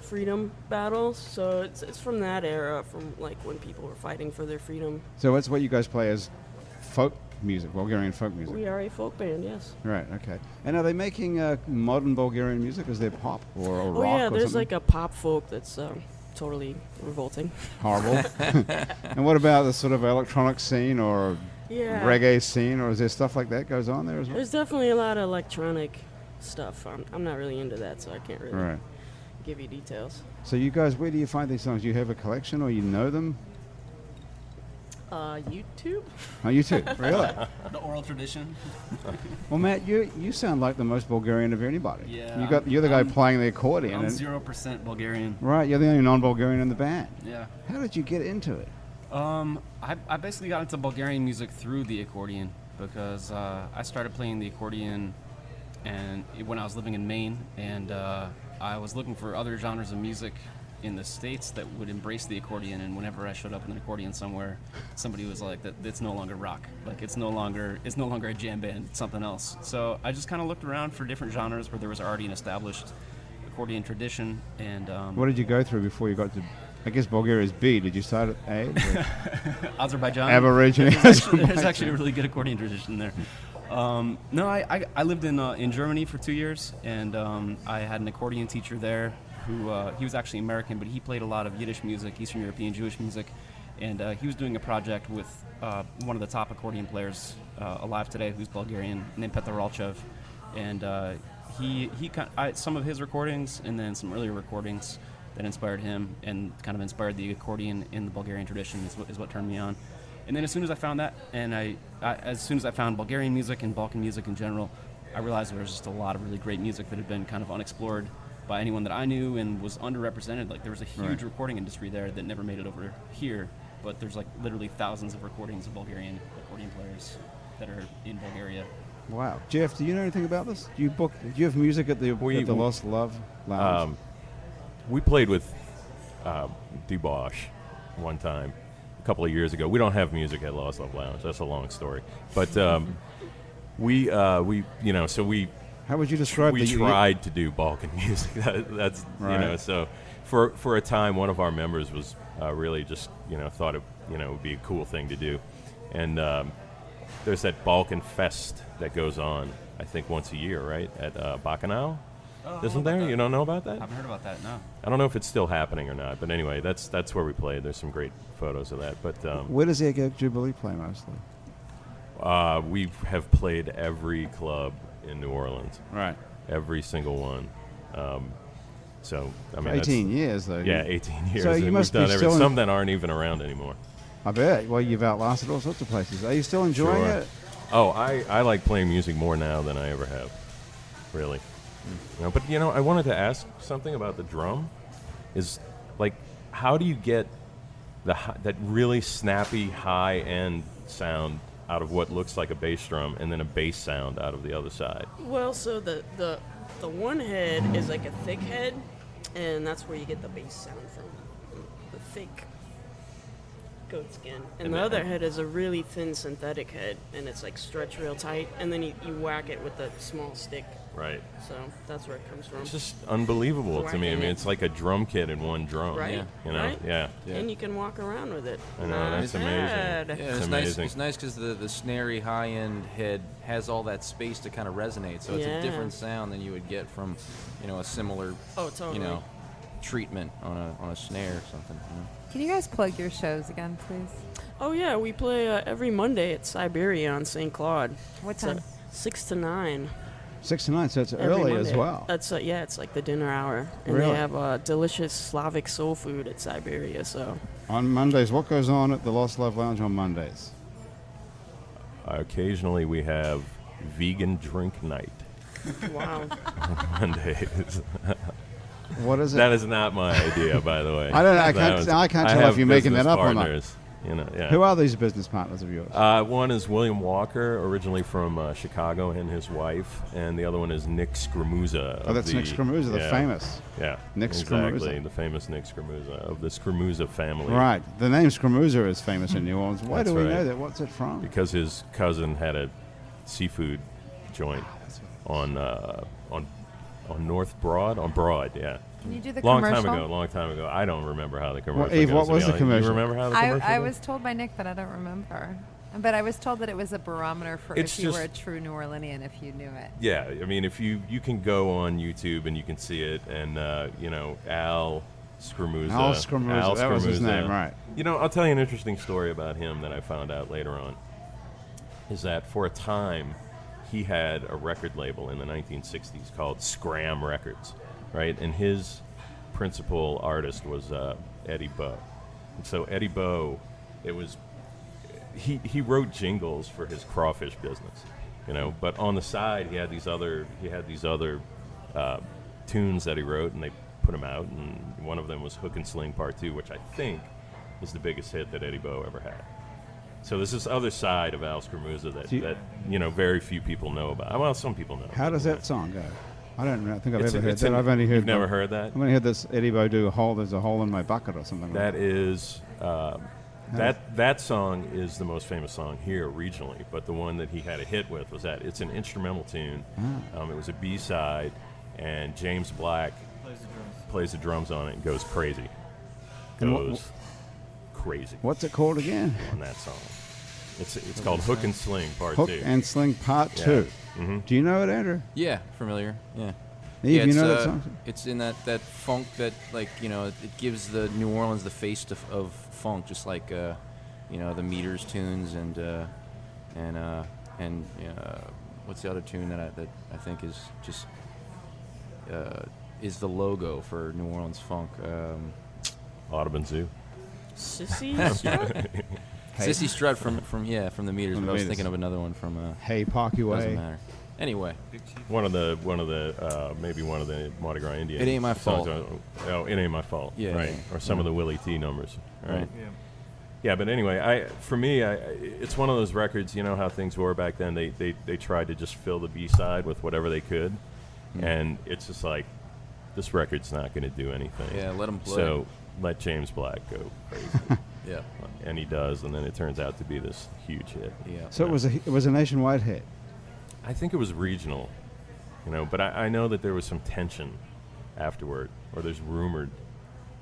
freedom battles. So, it's from that era, from like when people were fighting for their freedom. So that's what you guys play as folk music, Bulgarian folk music? We are a folk band, yes. Right, okay. And are they making modern Bulgarian music? Is there pop or rock Oh, yeah, or there's something? like a pop folk that's totally revolting. Horrible. And what about the sort of electronic scene or Yeah. reggae scene, or is there stuff like that goes on there as well? There's definitely a lot of electronic stuff. I'm not really into that, so I can't really Right. give you details. So you guys, where do you find these songs? Do you have a collection or you know them? YouTube? Oh, you too? Really? The oral tradition. Well, Matt, you sound like the most Bulgarian of anybody. Yeah, You're the guy I'm- playing the accordion. I'm and- 0% Bulgarian. Right, you're the only non-Bulgarian in the band. Yeah. How did you get into it? I basically got into Bulgarian music through the accordion because I started playing the accordion when I was living in Maine, and I was looking for other genres of music in the States that would embrace the accordion, and whenever I showed up with an accordion somewhere, somebody was like, "That it's no longer rock. Like it's no longer a jam band. It's something else." So I just kind of looked around for different genres where there was already an established accordion tradition, and What did you go through before you got to, I guess Bulgaria is B. Did you start at A? Azerbaijan. Aborigine. There's actually a really good accordion tradition there. No, I lived in Germany for 2 years, and I had an accordion teacher there who he was actually American, but he played a lot of Yiddish music, Eastern European Jewish music, and he was doing a project with one of the top accordion players alive today, who's Bulgarian, named Petr Ralchev, and some of his recordings and then some earlier recordings that inspired him and kind of inspired the accordion in the Bulgarian tradition is what turned me on. And then as soon as I found that, and as soon as I found Bulgarian music and Balkan music in general, I realized there was just a lot of really great music that had been kind of unexplored by anyone that I knew and was underrepresented. Like there was a huge recording industry there that never made it over here, but there's like literally thousands of recordings of Bulgarian accordion players that are in Bulgaria. Wow. Geoff, do you know anything about this? Do you have music at the Lost Love Lounge? We played with Dubois one time a couple of years ago. We don't have music at Lost Love Lounge. That's a long story. But how would you describe we tried to do Balkan music. That's right. So for a time, one of our members was really just thought it would be a cool thing to do, and there's that Balkan Fest that goes on, I think once a year, right, at Bacchanal. Isn't there? You don't know about that? I haven't heard about that. No. I don't know if it's still happening or not, but anyway, that's where we played. There's some great photos of that. But where does the Egg Yolk Jubilee play mostly? We have played every club in New Orleans. Right. Every single one. So I mean, 18 years though. Yeah, 18 years. So you must we've be done still some that aren't even around anymore. I bet. Well, you've outlasted all sorts of places. Are you still enjoying Sure. it? Oh, I like playing music more now than I ever have. Really. But I wanted to ask something about the drum. Is like, how do you get that really snappy high end sound out of what looks like a bass drum, and then a bass sound out of the other side? Well, so the one head is like a thick head, and that's where you get the bass sound from. The thick goat skin. And the other head is a really thin synthetic head, and it's like stretched real tight, and then you whack it with a small stick. Right. So that's where it comes from. It's just unbelievable to me. I Whacking mean, it. it's like a drum kit in one drum. Right. You know? Right? Yeah. And you can walk around with it. I know, that's amazing. bad. Yeah, It's it's nice. amazing. It's nice because the snary high-end head has all that space to kind of resonate, so it's a Yeah. different sound than you would get from, a similar, Oh, totally. treatment on a snare or something. Can you guys plug your shows again, please? Oh, yeah, we play every Monday at Siberia on St. Claude. What It's, time? 6 to 9. 6 to 9, so it's every early as Monday. well. That's yeah, it's like the dinner hour, and Really? they have delicious Slavic soul food at Siberia. So On Mondays, what goes on at the Lost Love Lounge on Mondays? Occasionally we have vegan drink night wow, on Mondays. What is it? That is not my idea, by the way. I don't know, I That can't- I can't tell have if you're making that business up or not. partners, yeah. Who are these business partners of yours? One is William Walker, originally from Chicago, and his wife, and the other one is Nick Scramuza. Oh, that's Nick Scramuza, the famous. Yeah, Nick exactly, Scramuza. the famous Nick Scramuza of the Scramuza family. Right. The name Scramuza is famous in New Orleans. Why That's do we right. know that? What's it from? Because his cousin had a seafood joint on North Broad, on Broad, yeah. Can you do the Long commercial? time ago. I don't remember how the commercial Eve, goes, what to was be the honest. commercial? You remember how the commercial I goes? was told by Nick that I don't remember. But I was told that it was a barometer for It's if you were just- a true New Orleanian, if you knew it. Yeah, I mean, if you can go on YouTube and you can see it, and Al Scramuza. Al Scramuza, that was his name, right. I'll tell you an interesting story about him that I found out later on. Is that for a time he had a record label in the 1960s called Scram Records, right? And his principal artist was Eddie Bow. And so Eddie Bow, he wrote jingles for his crawfish business, but on the side he had these other tunes that he wrote, and they put them out, and one of them was Hook and Sling Part 2, which I think is the biggest hit that Eddie Bow ever had. So there's this other side of Al Scramuza that very few people know about. Well, some people know. How does that song go? I don't know. I think I've It's ever heard it's that. an- I've only heard. You've never heard that? I've only heard this Eddie Bow do there's a hole in my bucket or something. That like is that song is the most famous song here regionally, but the one that he had a hit with was that. It's an instrumental tune. It was a B-side, and James Black plays the drums on it and goes crazy. And Crazy What's it called again? on that song. It's called Hook and Sling Part Hook 2. and Sling Part Yeah. 2. Mm-hmm. Do you know it, Andrew? Yeah, familiar. Yeah. Eve, Yeah, you it's, know that song? It's in that funk that, it gives the New Orleans the face of funk, just like the Meters tunes and what's the other tune that I think is just is the logo for New Orleans funk. Audubon Zoo. Sissy Strut? Sissy Strut from the Meters, From but the I was Meters. thinking of another one from Hey, Parky doesn't Way. matter. Anyway, One of the maybe one of the Mardi Gras Indian. It Ain't My songs. Fault. Oh, It Ain't My Fault. Yeah, right. yeah. Or some of the Willie T numbers. Right. Yeah. Yeah, but anyway, for me, it's one of those records. You know how things were back then. They tried to just fill the B side with whatever they could, and it's just like this record's not going to do anything. Yeah, let 'em play. So let James Black go crazy, yeah. and he does, and then it turns out to be this huge hit. Yeah. So it was a nationwide hit. I think it was regional, but I know that there was some tension afterward, or there's rumored.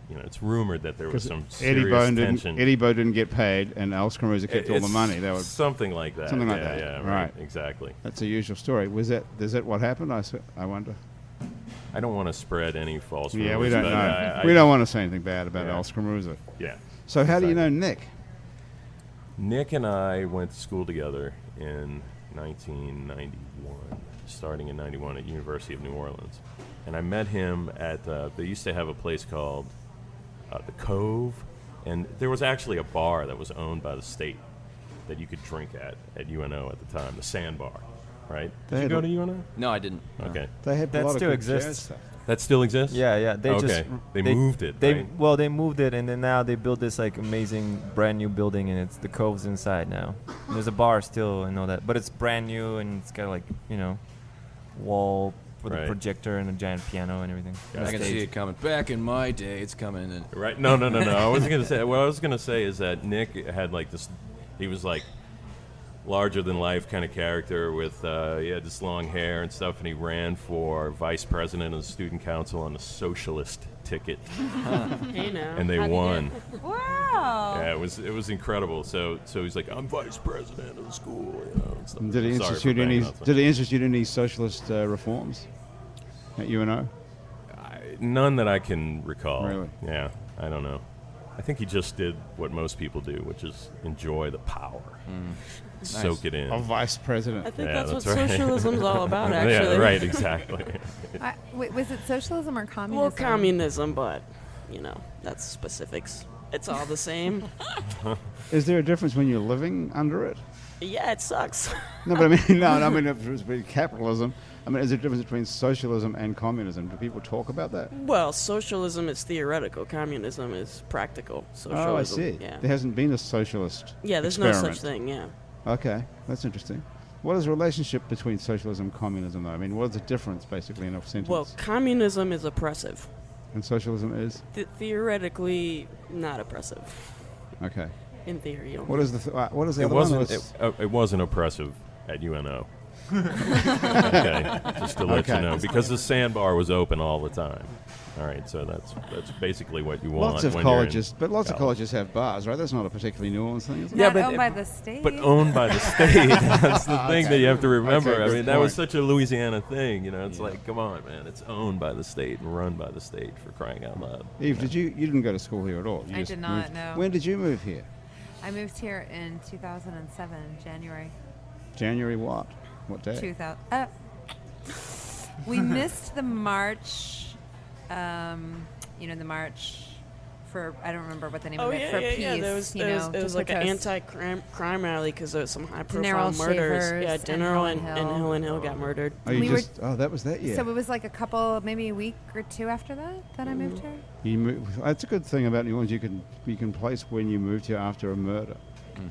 It's rumored that there was some serious tension. Eddie Bow didn't get paid, and Al Scramuza kept all the It's money. That was something like that. something like Yeah, that. Yeah, Right. Exactly. That's a usual story. Is that what happened? I wonder. I don't want to spread any false rumors. Yeah, we don't but know. We don't want to say anything bad about Yeah. Al Scramuza. Yeah. So how do you know Exactly. Nick? Nick and I went to school together in 1991, starting in 91 at University of New Orleans. And I met him at, they used to have a place called the Cove, and there was actually a bar that was owned by the state that you could drink at UNO at the time, the Sandbar, right? They Did you had go a- to UNO? No, I didn't. No. Okay. They had a That lot still of good jazz exists. stuff. That still exists? Yeah, they Okay. just They moved it, They right? they moved it, and then now they built this like amazing brand new building, and it's the Cove's inside now. And there's a bar still and all that, but it's brand new, and it's got like wall with a Right. projector and a giant piano and everything. I can see it coming. Back in my day, it's coming. And Right? No. I wasn't gonna say. What I was gonna say is that Nick had like this. He was like larger than life kind of character with he had this long hair and stuff, and he ran for vice president of the student council on a socialist ticket, Hey now. and they won. Wow. Yeah, it was incredible. So he's like, I'm vice president of the school. You know, and stuff. And did he Sorry interest for you in any? banging on Did he interest you in any socialist reforms at UNO? None that I can recall. Really? Yeah, I don't know. I think he just did what most people do, which is enjoy the power, soak it in. A vice president. I think Yeah, that's what that's right. socialism's all about, actually. Yeah, right, exactly. Wait, was it socialism or communism? Well, communism, but, that's specifics. It's all the same. Is there a difference when you're living under it? Yeah, it sucks. No, but I mean, I mean, if it's between capitalism. I mean, is there a difference between socialism and communism? Do people talk about that? Well, socialism is theoretical. Communism is practical. Socialism. Oh, I see. Yeah. There hasn't been a socialist. Yeah, there's experiment. no such thing, yeah. Okay, that's interesting. What is the relationship between socialism and communism, though? I mean, what is the difference, basically, in a sentence? Well, communism is oppressive. And socialism is? Theoretically, not oppressive. Okay. In theory. What is the what is the It other wasn't. one? It wasn't oppressive at UNO. Okay, just to let you Okay. know, because the sandbar was open all the time. All right, so that's basically what you want. Lots of when you're in colleges, but lots of college. colleges have bars, right? That's not a particularly New Orleans thing, is it? Yeah, Not but- owned by the state. But owned by the state. That's the thing Okay. that you have to remember. Okay, I good mean, that was point. such a Louisiana thing. You know, it's like, come on, man. It's owned by the state and run by the state, for crying out loud. Eve, you didn't go to school here at all? You I just did not, moved- no. When did you move here? I moved here in 2007, January January what? What day? 2000. We missed the march. The march for, I don't remember what the name Oh, of it, yeah, for yeah, peace. yeah. There was, it was to like an protest. anti-crime rally because there was some high-profile General murders. Shavers Yeah, and General and Hill and Hill got murdered. Oh, you We were- just, that was that year. So it was like a couple, maybe a week or two after that I moved here. You moved, that's a good thing about New Orleans. You can place when you moved here after a murder.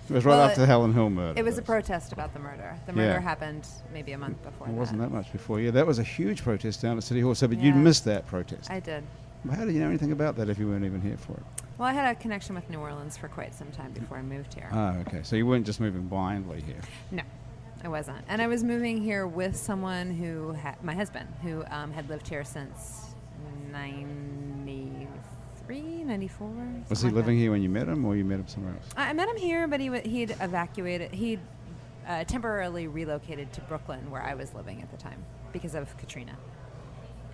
It was right Well, after the Helen Hill murder. It was a That's- protest about the murder. The murder Yeah. happened maybe a month before It that. wasn't that much before. Yeah, that was a huge protest down at City Hall. So, but you Yeah. missed that protest. I did. Well, how did you know anything about that if you weren't even here for it? Well, I had a connection with New Orleans for quite some time before I moved here. Oh, okay. So you weren't just moving blindly here. No, I wasn't. And I was moving here with someone who, my husband, who had lived here since 93, 94. Was he living here when you met him, or you met him somewhere else? I met him here, but he'd evacuated. He'd temporarily relocated to Brooklyn, where I was living at the time, because of Katrina.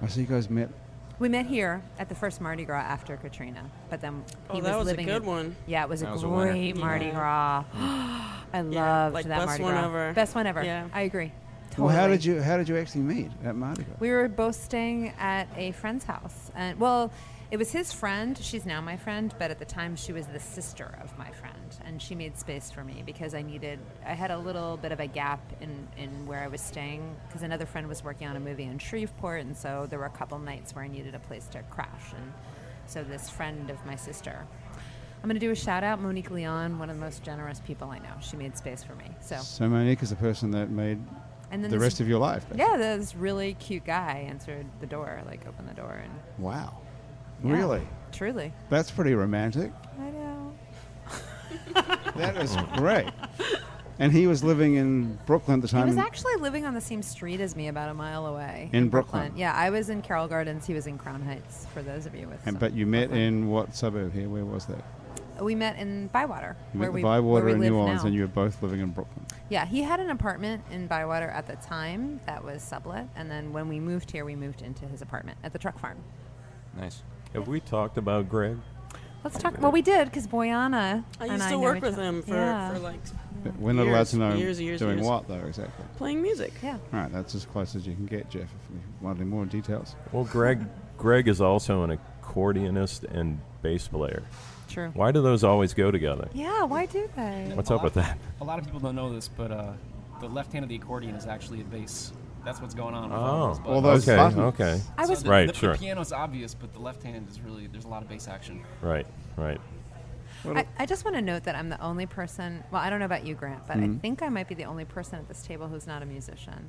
Oh, so you guys met. We met here at the first Mardi Gras after Katrina, but then he Oh, that was a living good in, one. Yeah, it was That a was a winner. great Mardi Yeah. Gras. I loved like that best Mardi one Gras. ever. Best one ever. Yeah. I agree. Well, how Totally. did you actually meet at Mardi Gras? We were both staying at a friend's house, and it was his friend. She's now my friend, but at the time she was the sister of my friend, and she made space for me because I had a little bit of a gap in where I was staying because another friend was working on a movie in Shreveport, and so there were a couple nights where I needed a place to crash, and so this friend of my sister. I'm going to do a shout out, Monique Leon, one of the most generous people I know. She made space for me. So Monique is the person that made And then the this- rest of your life. Basically. Yeah, this really cute guy answered the door, opened the door, and Wow. yeah, Really? truly. That's pretty romantic. I know. That is great. And he was living in Brooklyn at the He time. was and- actually living on the same street as me, about a mile away. In Brooklyn? Yeah, I was in Carroll Gardens. He was in Crown Heights. For those of you with. but you met Brooklyn. in what suburb here? Where was that? We met in Bywater. You where met we in Bywater where we in New live Orleans, now. and you were both living in Brooklyn. Yeah, he had an apartment in Bywater at the time that was sublet, and then when we moved here, we moved into his apartment at the truck farm. Nice. Have we talked about Greg? Let's talk. Well, we did because Boyanna. I and used to know work each with other. him for Yeah. like But we're not allowed to know years, doing years. what, though, exactly. playing music. Yeah. All right, that's as close as you can get, Geoff, if you want any more details. Well, Greg is also an accordionist and bass player. True. Why do those always go together? Yeah. Why do they? What's up with that? A lot of people don't know this, but the left hand of the accordion is actually a bass. That's what's going on. With Oh, all those All buttons. those okay, buttons. okay. I was. the, Right, the, sure. The piano's obvious, but the left hand is really, there's a lot of bass action. Right. I just want to note that I'm the only person. Well, I don't know about you, Grant, but Mm-hmm. I think I might be the only person at this table who's not a musician.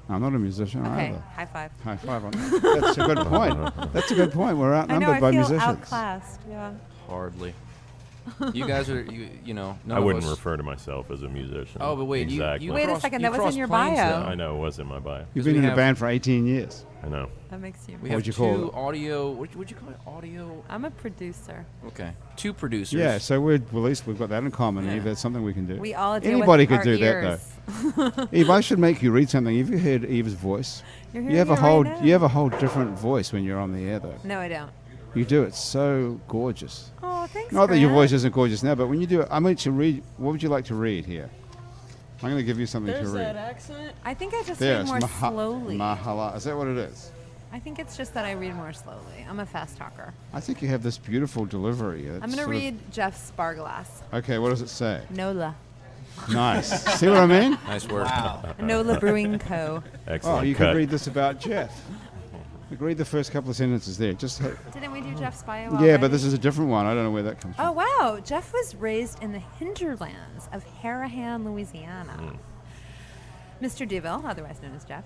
I'm not a musician Okay, either. high five. High five on that. That's a good point. That's a good point. We're I know, outnumbered I by feel musicians. outclassed. Yeah. Hardly. You guys are, you know. None I of wouldn't us- refer to myself as a musician. Oh, but wait, exactly. you Wait a crossed- second, you that was in crossed your planes, bio. though. I know it was in my bio. You've we been in a have- band for 18 years. I know. That makes you. We What have would you call two it? audio. What would you call it? Audio. I'm a producer. Okay, two producers. Yeah, so at least we've got that in common. Yeah. Eve, that's something we can do. We all deal Anybody with could our do ears. that, though. Eve, I should make you read something. Have you heard Eve's voice? You're You have a hearing it whole right now. you have a whole different voice when you're on the air, though. No, I don't. You do. It's so gorgeous. Oh, thanks. Not that your Grant. voice isn't gorgeous now, but when you do it, I'm going to read. What would you like to read here? I'm going to give you something There's to that read. accent. I think I just There, read it's more slowly. Mahala. Is that what it is? I think it's just that I read more slowly. I'm a fast talker. I think you have this beautiful delivery. I'm going to read Jeff's bar glass. Okay, what does it say? NOLA. Nice. See what I mean? Nice work. NOLA Brewing Co. Excellent. Oh, you cut. could read this about Geoff. You could read the first couple of sentences there. Didn't we do Jeff's bio Yeah, already? but this is a different one. I don't know where that comes from. Oh, wow. Jeff was raised in the hinterlands of Harahan, Louisiana. Mr. Douville, otherwise known as Jeff,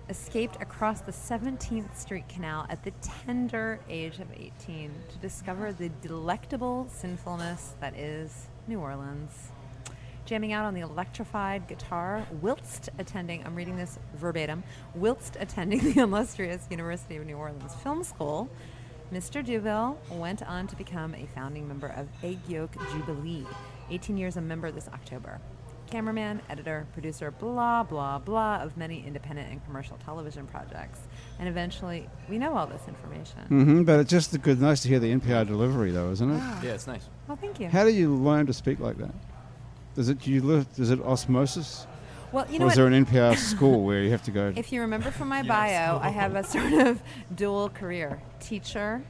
escaped across the 17th Street Canal at the tender age of 18 to discover the delectable sinfulness that is New Orleans. Jamming out on the electrified guitar whilst attending, I'm reading this verbatim, whilst attending the illustrious University of New Orleans Film School, Mr. Douville went on to become a founding member of Egg Yolk Jubilee, 18 years a member this October. Cameraman, editor, producer, blah, blah, blah, of many independent and commercial television projects. And eventually, we know all this information. Mm-hmm, but it's just good, nice to hear the NPR delivery, though, isn't it? Yeah, it's nice. Well, thank you. How do you learn to speak like that? Is it osmosis? Well, you Or know is what? there an NPR school where you have to go? If you remember from my bio, I have a sort of dual career, teacher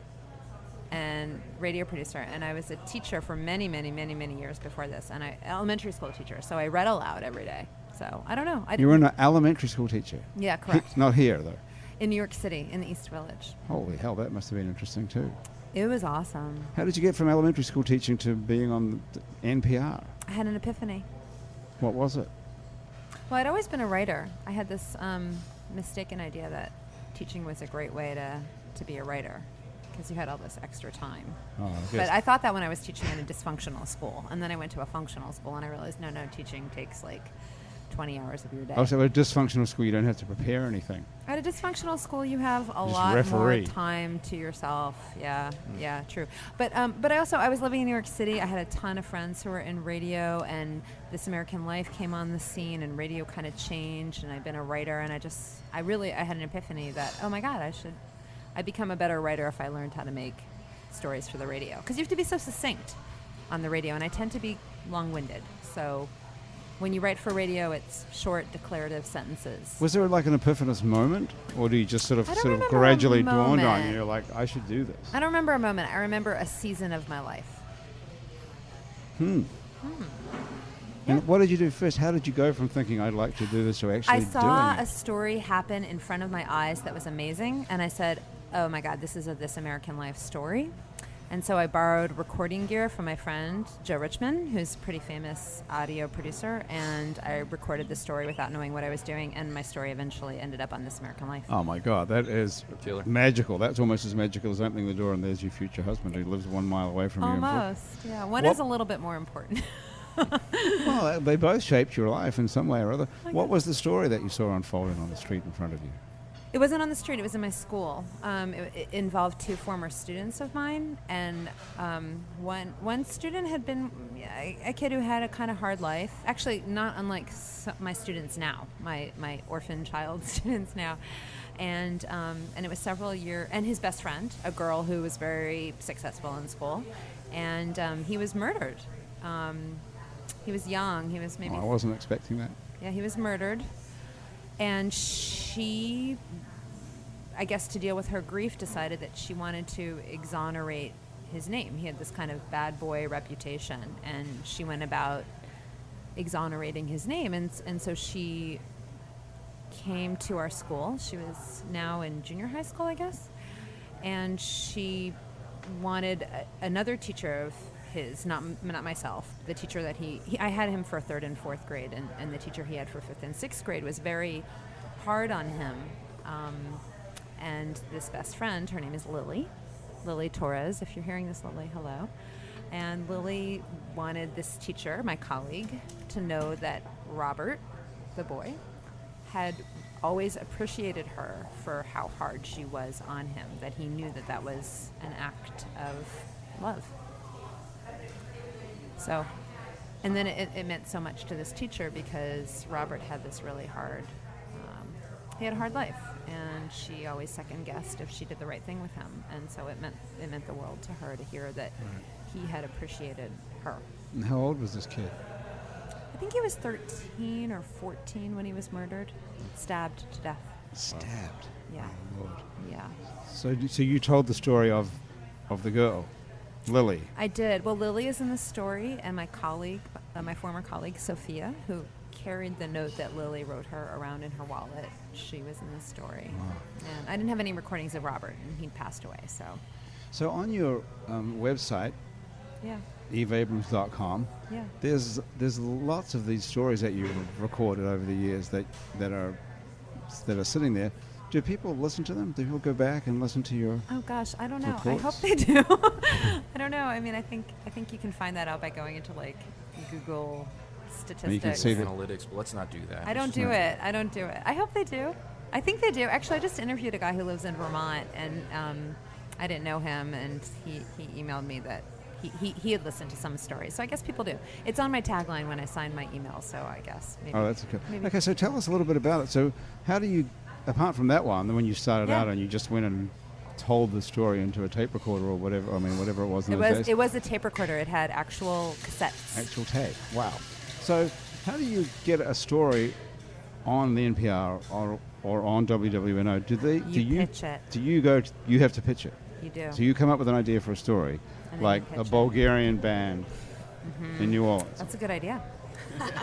and radio producer. And I was a teacher for many, many, many, many years before this, and elementary school teacher. So I read aloud every day. So I don't know. You were an elementary school teacher. Yeah, correct. Not here, though. In New York City, in the East Village. Holy hell, that must have been interesting, too. It was awesome. How did you get from elementary school teaching to being on NPR? I had an epiphany. What was it? Well, I'd always been a writer. I had this mistaken idea that teaching was a great way to be a writer because you had all this extra time. Oh, I But guess. I thought that when I was teaching in a dysfunctional school. And then I went to a functional school and I realized, no, teaching takes like 20 hours of your day. Oh, so at a dysfunctional school, you don't have to prepare anything. At a dysfunctional school, you have a Just lot referee. more time to yourself. Yeah, yeah, true. But I was living in New York City. I had a ton of friends who were in radio, and This American Life came on the scene, and radio kind of changed. And I've been a writer, and I had an epiphany that, oh my God, I'd become a better writer if I learned how to make stories for the radio. Because you have to be so succinct on the radio, and I tend to be long-winded. So when you write for radio, it's short, declarative sentences. Was there like an epiphanous moment, or do you just sort of I don't remember a gradually dawned on moment. you? You're like, I should do this. I don't remember a moment. I remember a season of my life. And what did you do first? How did you go from thinking I'd like to do this to actually I saw doing a it? story happen in front of my eyes that was amazing, and I said, oh my God, this is a This American Life story. And so I borrowed recording gear from my friend, Joe Richmond, who's a pretty famous audio producer, and I recorded the story without knowing what I was doing, and my story eventually ended up on This American Life. Oh my God, that is Killer. magical. That's almost as magical as opening the door and there's your future husband who lives 1 mile away from you. Almost, yeah. One What- is a little bit more important. Well, they both shaped your life in some way or other. What was the story that you saw unfolding on the street in front of you? It wasn't on the street. It was in my school. It involved 2 former students of mine, and one student had been a kid who had a kind of hard life. Actually, not unlike my students now, my orphan child students now, and it was several years. And his best friend, a girl who was very successful in school, and he was murdered. He was young. He was maybe. I wasn't expecting that. Yeah, he was murdered. And she, I guess to deal with her grief, decided that she wanted to exonerate his name. He had this kind of bad boy reputation, and she went about exonerating his name. And so she came to our school. She was now in junior high school, I guess. And she wanted another teacher of his, not myself, the teacher that I had him for 3rd and 4th grade, and the teacher he had for 5th and 6th grade was very hard on him. And this best friend, her name is Lily Torres. If you're hearing this, Lily, hello. And Lily wanted this teacher, my colleague, to know that Robert, the boy, had always appreciated her for how hard she was on him, that he knew that that was an act of love. So, and then it meant so much to this teacher because Robert had this really hard, he had a hard life, and she always second-guessed if she did the right thing with him, and so it meant the world to her to hear that he had appreciated her. And how old was this kid? I think he was 13 or 14 when he was murdered, stabbed to death. Stabbed? Yeah. Oh, Lord. Yeah. So you told the story of the girl, Lily. I did. Well, Lily is in the story, and my colleague, my former colleague, Sophia, who carried the note that Lily wrote her around in her wallet, she was in the story. Wow. And I didn't have any recordings of Robert, and he'd passed away, so. So on your website, Yeah. eveabrams.com, Yeah. there's lots of these stories that you've recorded over the years that are sitting there. Do people listen to them? Do people go back and listen to your? Oh gosh, I don't know. I reports? hope they do. I don't know. I mean, I think you can find that out by going into like Google statistics. You can see that. Analytics, but let's not do that. I don't do it. I don't do it. I hope they do. I think they do. Actually, I just interviewed a guy who lives in Vermont, and I didn't know him, and he emailed me that he had listened to some stories. So I guess people do. It's on my tagline when I sign my email, so I guess maybe. Oh, that's okay. maybe- Okay, so tell us a little bit about it. So how do you, apart from that one, when you started Yeah. out and you just went and told the story into a tape recorder or whatever, I mean, whatever it was in those days? It was a tape recorder. It had actual cassettes. Actual tape. Wow. So how do you get a story on the NPR or on WWNO? Do you pitch it. Do you go? You have to pitch it. You do. So you come up with an idea for a story, And then like you a pitch it. Bulgarian band in New Orleans. That's a good idea.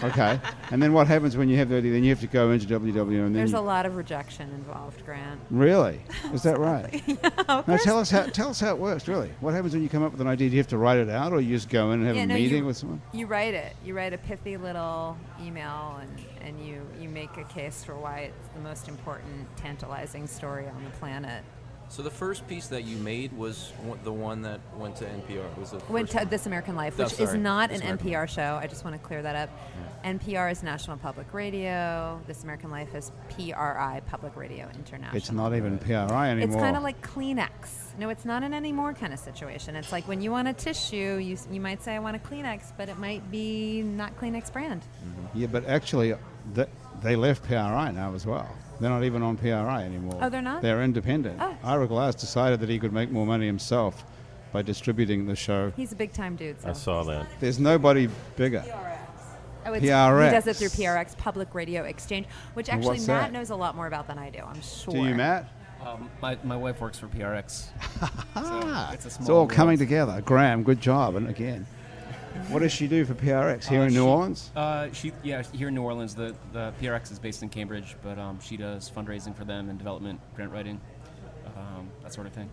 Okay. And then what happens when you have the idea? Then you have to go into WWNO. And then There's you, a lot of rejection involved, Grant. Really? Is that right? Of No, course. tell us how it works. Really, what happens when you come up with an idea? Do you have to write it out, or you just go in and have Yeah, a no, meeting you- with someone? You write it. You write a pithy little email, and you make a case for why it's the most important, tantalizing story on the planet. So the first piece that you made was the one that went to NPR. Was the Went first to This American Life, Oh, which is sorry. not This an American NPR show. I just want to clear that up. NPR is National Public Radio. This American Life is PRI, Public Radio International. It's not even PRI anymore. It's kind of like Kleenex. No, it's not an anymore kind of situation. It's like when you want a tissue, you might say, I want a Kleenex, but it might be not Kleenex brand. Yeah, but actually, they left PRI now as well. They're not even on PRI anymore. Oh, they're not? They're independent. Oh. Ira Glass decided that he could make more money himself by distributing the show. He's a big time dude. So. I saw that. There's nobody bigger. Oh, it's, PRX. He does it through PRX, Public Radio Exchange, which actually what's Matt that? knows a lot more about than I do, I'm sure. Do you, Matt? My wife works for PRX. Ah, it's a it's small all coming world. together. Graham, good job. And again, what does she do for PRX here in New Orleans? Here in New Orleans. The PRX is based in Cambridge, but she does fundraising for them and development, grant writing, that sort of thing.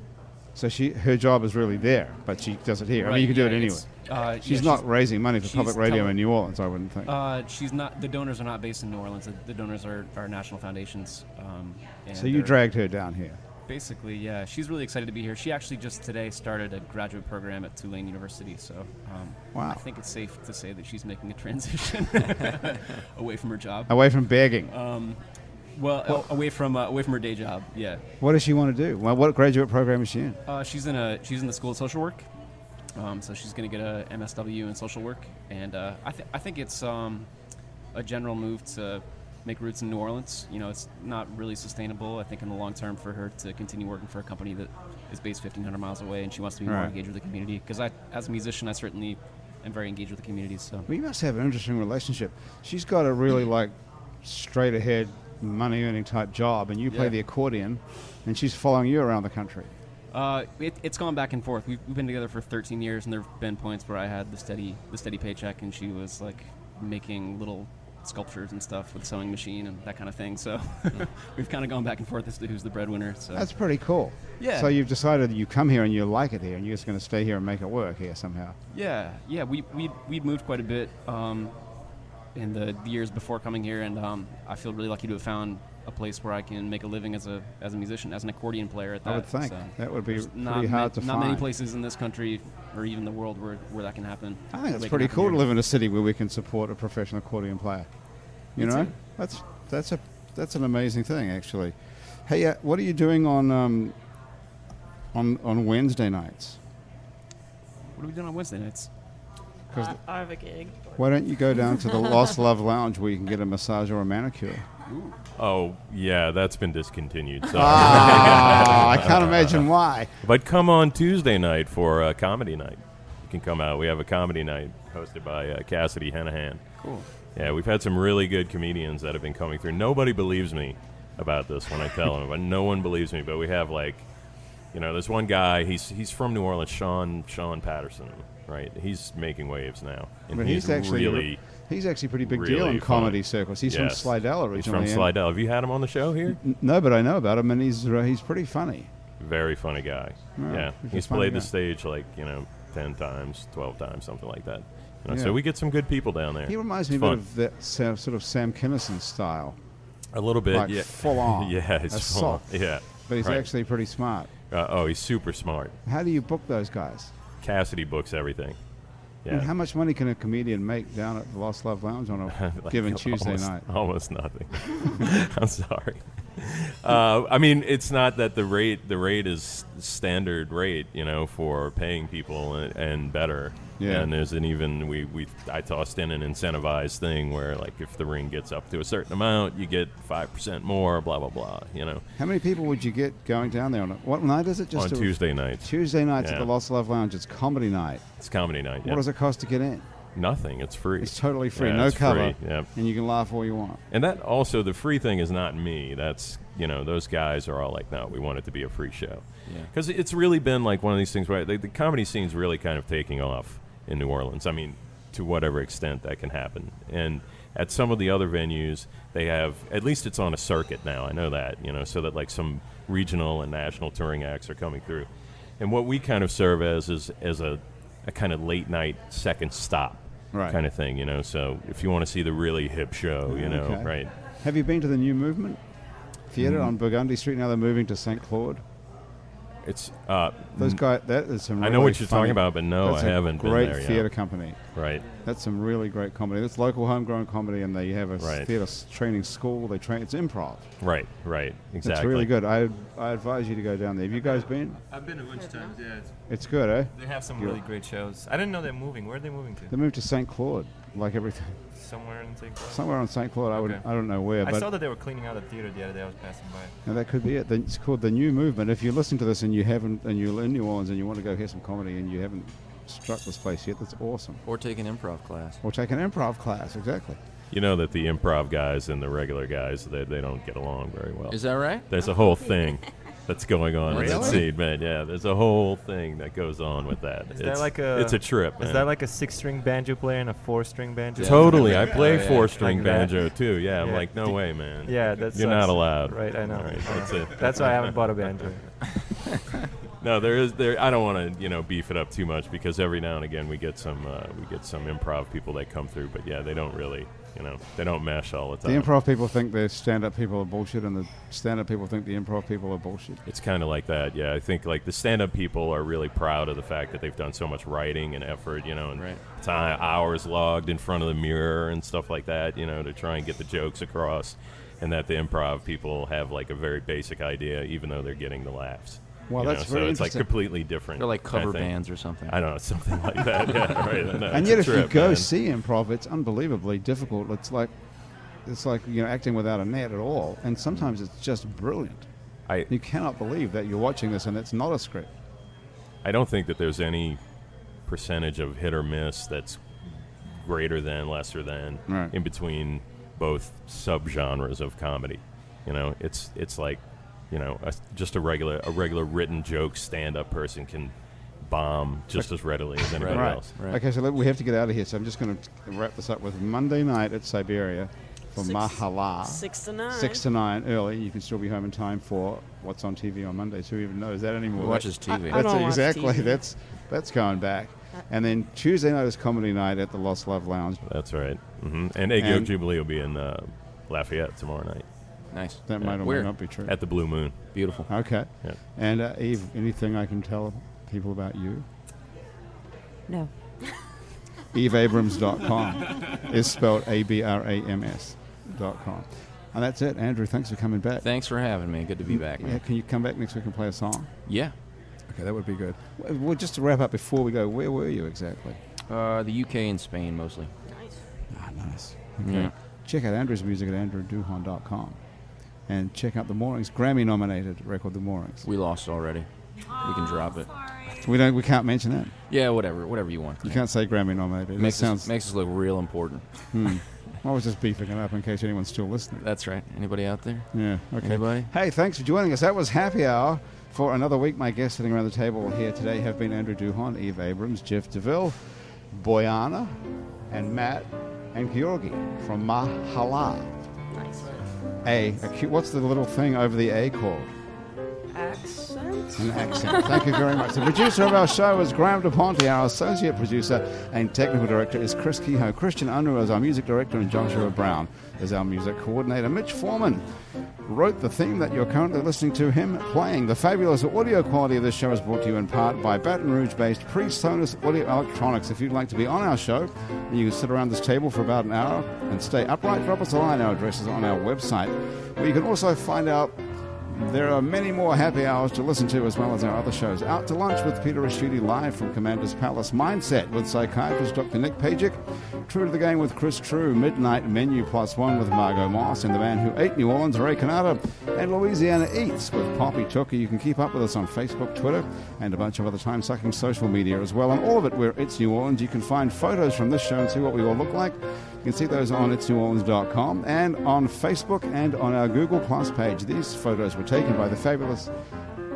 So her job is really there, but she does it here. I mean, you can do it anyway. She's not raising money for public radio in New Orleans, I wouldn't think. She's not. The donors are not based in New Orleans. The donors are national foundations. And So you they're- dragged her down here. Basically, yeah. She's really excited to be here. She actually just today started a graduate program at Tulane University, so Wow. I think it's safe to say that she's making a transition away from her job. Away from begging. Away from her day job. Yeah. What does she want to do? Well, what graduate program is she in? She's in the School of Social Work, so she's going to get a MSW in social work, and I think it's a general move to make roots in New Orleans. You know, it's not really sustainable, I think, in the long term for her to continue working for a company that is based 1,500 miles away, and she wants to be more Right. engaged with the community. Because as a musician, I certainly am very engaged with the community. So Well, you must have an interesting relationship. She's got a really straight ahead money earning type job, and you play Yeah. the accordion, and she's following you around the country. it's gone back and forth. We've been together for 13 years, and there have been points where I had the steady paycheck, and she was like making little sculptures and stuff with a sewing machine and that kind of thing. So we've kind of gone back and forth as to who's the breadwinner. So That's pretty cool. Yeah. So you've decided that you come here and you like it here, and you're just going to stay here and make it work here somehow. yeah. We'd moved quite a bit in the years before coming here, and I feel really lucky to have found a place where I can make a living as a musician, as an accordion player at that. I would think So that would be there's pretty hard to not find. many places in this country or even the world where that can happen. I think it's Make it pretty happen cool to here. live in a city where we can support a professional accordion player. You Me know, too. that's an amazing thing, actually. Hey, what are you doing on Wednesday nights? What are we doing on Wednesday nights? I have a gig. Why don't you go down to the Lost Love Lounge where you can get a massage or a manicure? Oh, yeah, that's been discontinued. So. I can't imagine why. But come on Tuesday night for a comedy night. You can come out. We have a comedy night hosted by Cassidy Henahan. Cool. Yeah, we've had some really good comedians that have been coming through. Nobody believes me about this when I tell them, but no one believes me. But we have there's one guy. He's from New Orleans, Sean Patterson, right? He's making waves now, and But he's actually he's actually a pretty big deal really in comedy fun. circles. He's from Yes. Slidell originally. He's from and- Slidell. Have you had him on the show here? No, but I know about him, and he's pretty funny. Very funny guy. Right. Yeah, He's a he's funny played guy. the stage 10 times, 12 times, something like that. Yeah. So we get some good people down there. He reminds me It's a bit fun. of that sort of Sam Kinison style, A little bit, like yeah. full on. Yeah, it's That's full on. soft. Yeah, But he's right. actually pretty smart. He's super smart. How do you book those guys? Cassidy books everything. And Yeah. how much money can a comedian make down at the Lost Love Lounge on a Like, given Tuesday almost, night? Almost nothing. I'm sorry. I mean, it's not that the rate is standard rate, for paying people and better. Yeah. And there's I tossed in an incentivized thing where, like, if the ring gets up to a certain amount, you get 5% more, blah, blah, blah, How many people would you get going down there on it? What night is it? on Tuesday nights. Tuesday nights at Yeah. the Lost Love Lounge. It's comedy night. It's comedy night, yeah. What does it cost to get in? Nothing. It's free. It's totally free, Yeah, no it's cover, free, yeah. and you can laugh all you want. And that also, the free thing is not me. That's, those guys are all like, no, we want it to be a free show. Yeah. Because it's really been like one of these things where the comedy scene's really kind of taking off in New Orleans. I mean, to whatever extent that can happen. And at some of the other venues, they have, at least it's on a circuit now, I know that, so that like some regional and national touring acts are coming through. And what we kind of serve as is a kind of late night second stop. Right. Kind of thing, so if you want to see the really hip show, Okay. right? Have you been to the New Movement Theatre on Burgundy Street? Now they're moving to St. Claude. It's Those guys, that is some. I know really what you're funny- talking about, but no, that's I haven't been Great there yet. theatre company. Right. That's some really great comedy. That's local homegrown comedy, and they have a Right. theatre training school. They train. It's improv. Right, exactly. It's really good. I advise you to go down there. Have you guys been? I've been a bunch of times, yeah. It's good, eh? They have some Yeah. really great shows. I didn't know they're moving. Where are they moving to? They moved to St. Claude, like everything. Somewhere in St. Clair. Somewhere on St. Claude. Okay. I don't know where, I but saw that they were cleaning out a theater the other day. I was passing by. now that could be it. It's called the New Movement. If you're listening to this and you're in New Orleans and you want to go hear some comedy and you haven't struck this place yet, that's awesome. Or take an improv class. Or take an improv class, exactly. You know that the improv guys and the regular guys, they don't get along very well. Is that right? There's a whole thing that's going on Really? with that scene, man. Yeah, there's a whole thing that goes on with that. Is that like a? It's a trip, man. Is that like a 6-string banjo player and a 4-string banjo? Yeah. Totally. I play yeah. 4-string Like that. banjo too. Yeah, I'm Yeah. like, no way, man. Yeah, that's. You're not allowed. Right, I know. All right, that's it. That's why I haven't bought a banjo. No, there. I don't want to, beef it up too much because every now and again we get some improv people that come through, but yeah, they don't really, they don't mesh all the The time. improv people think the stand-up people are bullshit, and the stand-up people think the improv people are bullshit. It's kind of like that, yeah. I think like the stand-up people are really proud of the fact that they've done so much writing and effort, and Right. hours logged in front of the mirror and stuff like that, to try and get the jokes across, and that the improv people have like a very basic idea, even though they're getting the laughs. Well, that's so very it's like interesting. completely different. They're like kind cover of thing. bands or something. I don't know, something like that. Yeah, right. No, And it's yet, a if you trip, go man. see improv, it's unbelievably difficult. It's like acting without a net at all. And sometimes it's just brilliant. You cannot believe that you're watching this and it's not a script. I don't think that there's any percentage of hit or miss that's greater than, lesser than, Right. in between both subgenres of comedy. It's like, just a regular written joke stand-up person can bomb just as readily as anybody else. Right. Okay, so we have to get out of here. So I'm just going to wrap this up with Monday night at Siberia for Mahala. 6 to 9. 6 to 9 early. You can still be home in time for what's on TV on Mondays. Who even knows that anymore? Who watches TV? I That's don't watch exactly. TV. That's going back. And then Tuesday night is comedy night at the Lost Love Lounge. That's right. And Egg Yolk And- Jubilee will be in Lafayette tomorrow night. Nice. That might or may Where? not be true. At the Blue Moon. Beautiful. Okay. Yeah. And Eve, anything I can tell people about you? No. EveAbrams.com is spelled ABRAMS.com. And that's it. Andrew, thanks for coming back. Thanks for having me. Good to be back, Yeah, man. can you come back next week and play a song? Yeah. Okay, that would be good. Well, just to wrap up before we go, where were you exactly? The UK and Spain mostly. Ah, nice. Okay. Yeah. Check out Andrew's music at andrewduhon.com. And check out the Moorings, Grammy-nominated record, The Moorings. We lost already. We can drop it. We can't mention that. Yeah, whatever you want. You can't say Grammy-nominated. Makes That us look real important. I was just beefing it up in case anyone's still listening. That's right. Anybody out there? Yeah, okay. Anybody? Hey, thanks for joining us. That was Happy Hour for another week. My guests sitting around the table here today have been Andrew Duhon, Eve Abrams, Geoff Douville, Boyanna, and Matt, and Georgi from Mahala. What's the little thing over the A called? Accent? An accent. Thank you very much. The producer of our show is Graham DePonte. Our associate producer and technical director is Chris Kehoe. Christian Unruh is our music director, and Joshua Brown is our music coordinator. Mitch Foreman wrote the theme that you're currently listening to him playing. The fabulous audio quality of this show is brought to you in part by Baton Rouge-based PreSonus Audio Electronics. If you'd like to be on our show, you can sit around this table for about an hour and stay upright. Drop us a line. Our address is on our website, where you can also find out there are many more happy hours to listen to, as well as our other shows. Out to Lunch with Peter Raschuti, live from Commander's Palace. Mindset with psychiatrist Dr. Nick Pajic. True to the Game with Chris True. Midnight Menu +1 with Margot Moss. And The Man Who Ate New Orleans, Ray Canada. And Louisiana Eats with Poppy Tooker. You can keep up with us on Facebook, Twitter, and a bunch of other time-sucking social media as well. And all of it, we're It's New Orleans. You can find photos from this show and see what we all look like. You can see those on itsneworleans.com and on Facebook and on our Google Plus page. These photos were taken by the fabulous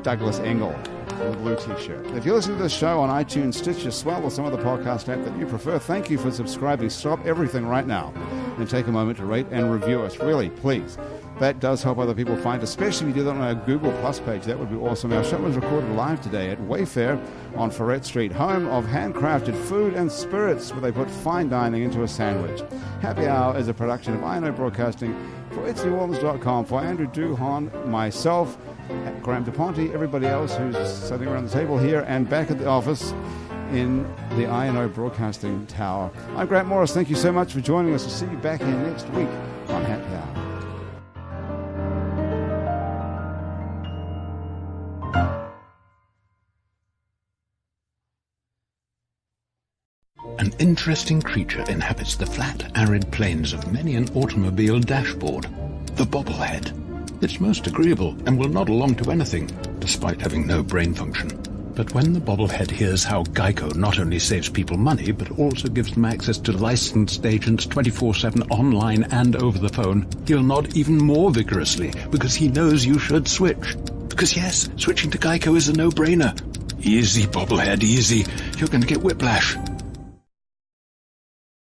Douglas Engel in the blue t-shirt. If you listen to this show on iTunes, Stitcher, Swell, or some other podcast app that you prefer, thank you for subscribing. Stop everything right now and take a moment to rate and review us. Really, please. That does help other people find, especially if you do that on our Google Plus page. That would be awesome. Our show was recorded live today at Wayfare on Ferret Street, home of handcrafted food and spirits, where they put fine dining into a sandwich. Happy Hour is a production of INO Broadcasting for itsneworleans.com. For Andrew Duhon, myself, Graham DePonte, everybody else who's sitting around the table here and back at the office in the INO Broadcasting Tower. I'm Grant Morris. Thank you so much for joining us. We'll see you back here next week on Happy Hour. An interesting creature inhabits the flat, arid plains of many an automobile dashboard. The bobblehead. It's most agreeable and will nod along to anything, despite having no brain function. But when the bobblehead hears how Geico not only saves people money, but also gives them access to licensed agents 24/7 online and over the phone, he'll nod even more vigorously, because he knows you should switch. Because yes, switching to Geico is a no-brainer. Easy, bobblehead, easy. You're going to get whiplash.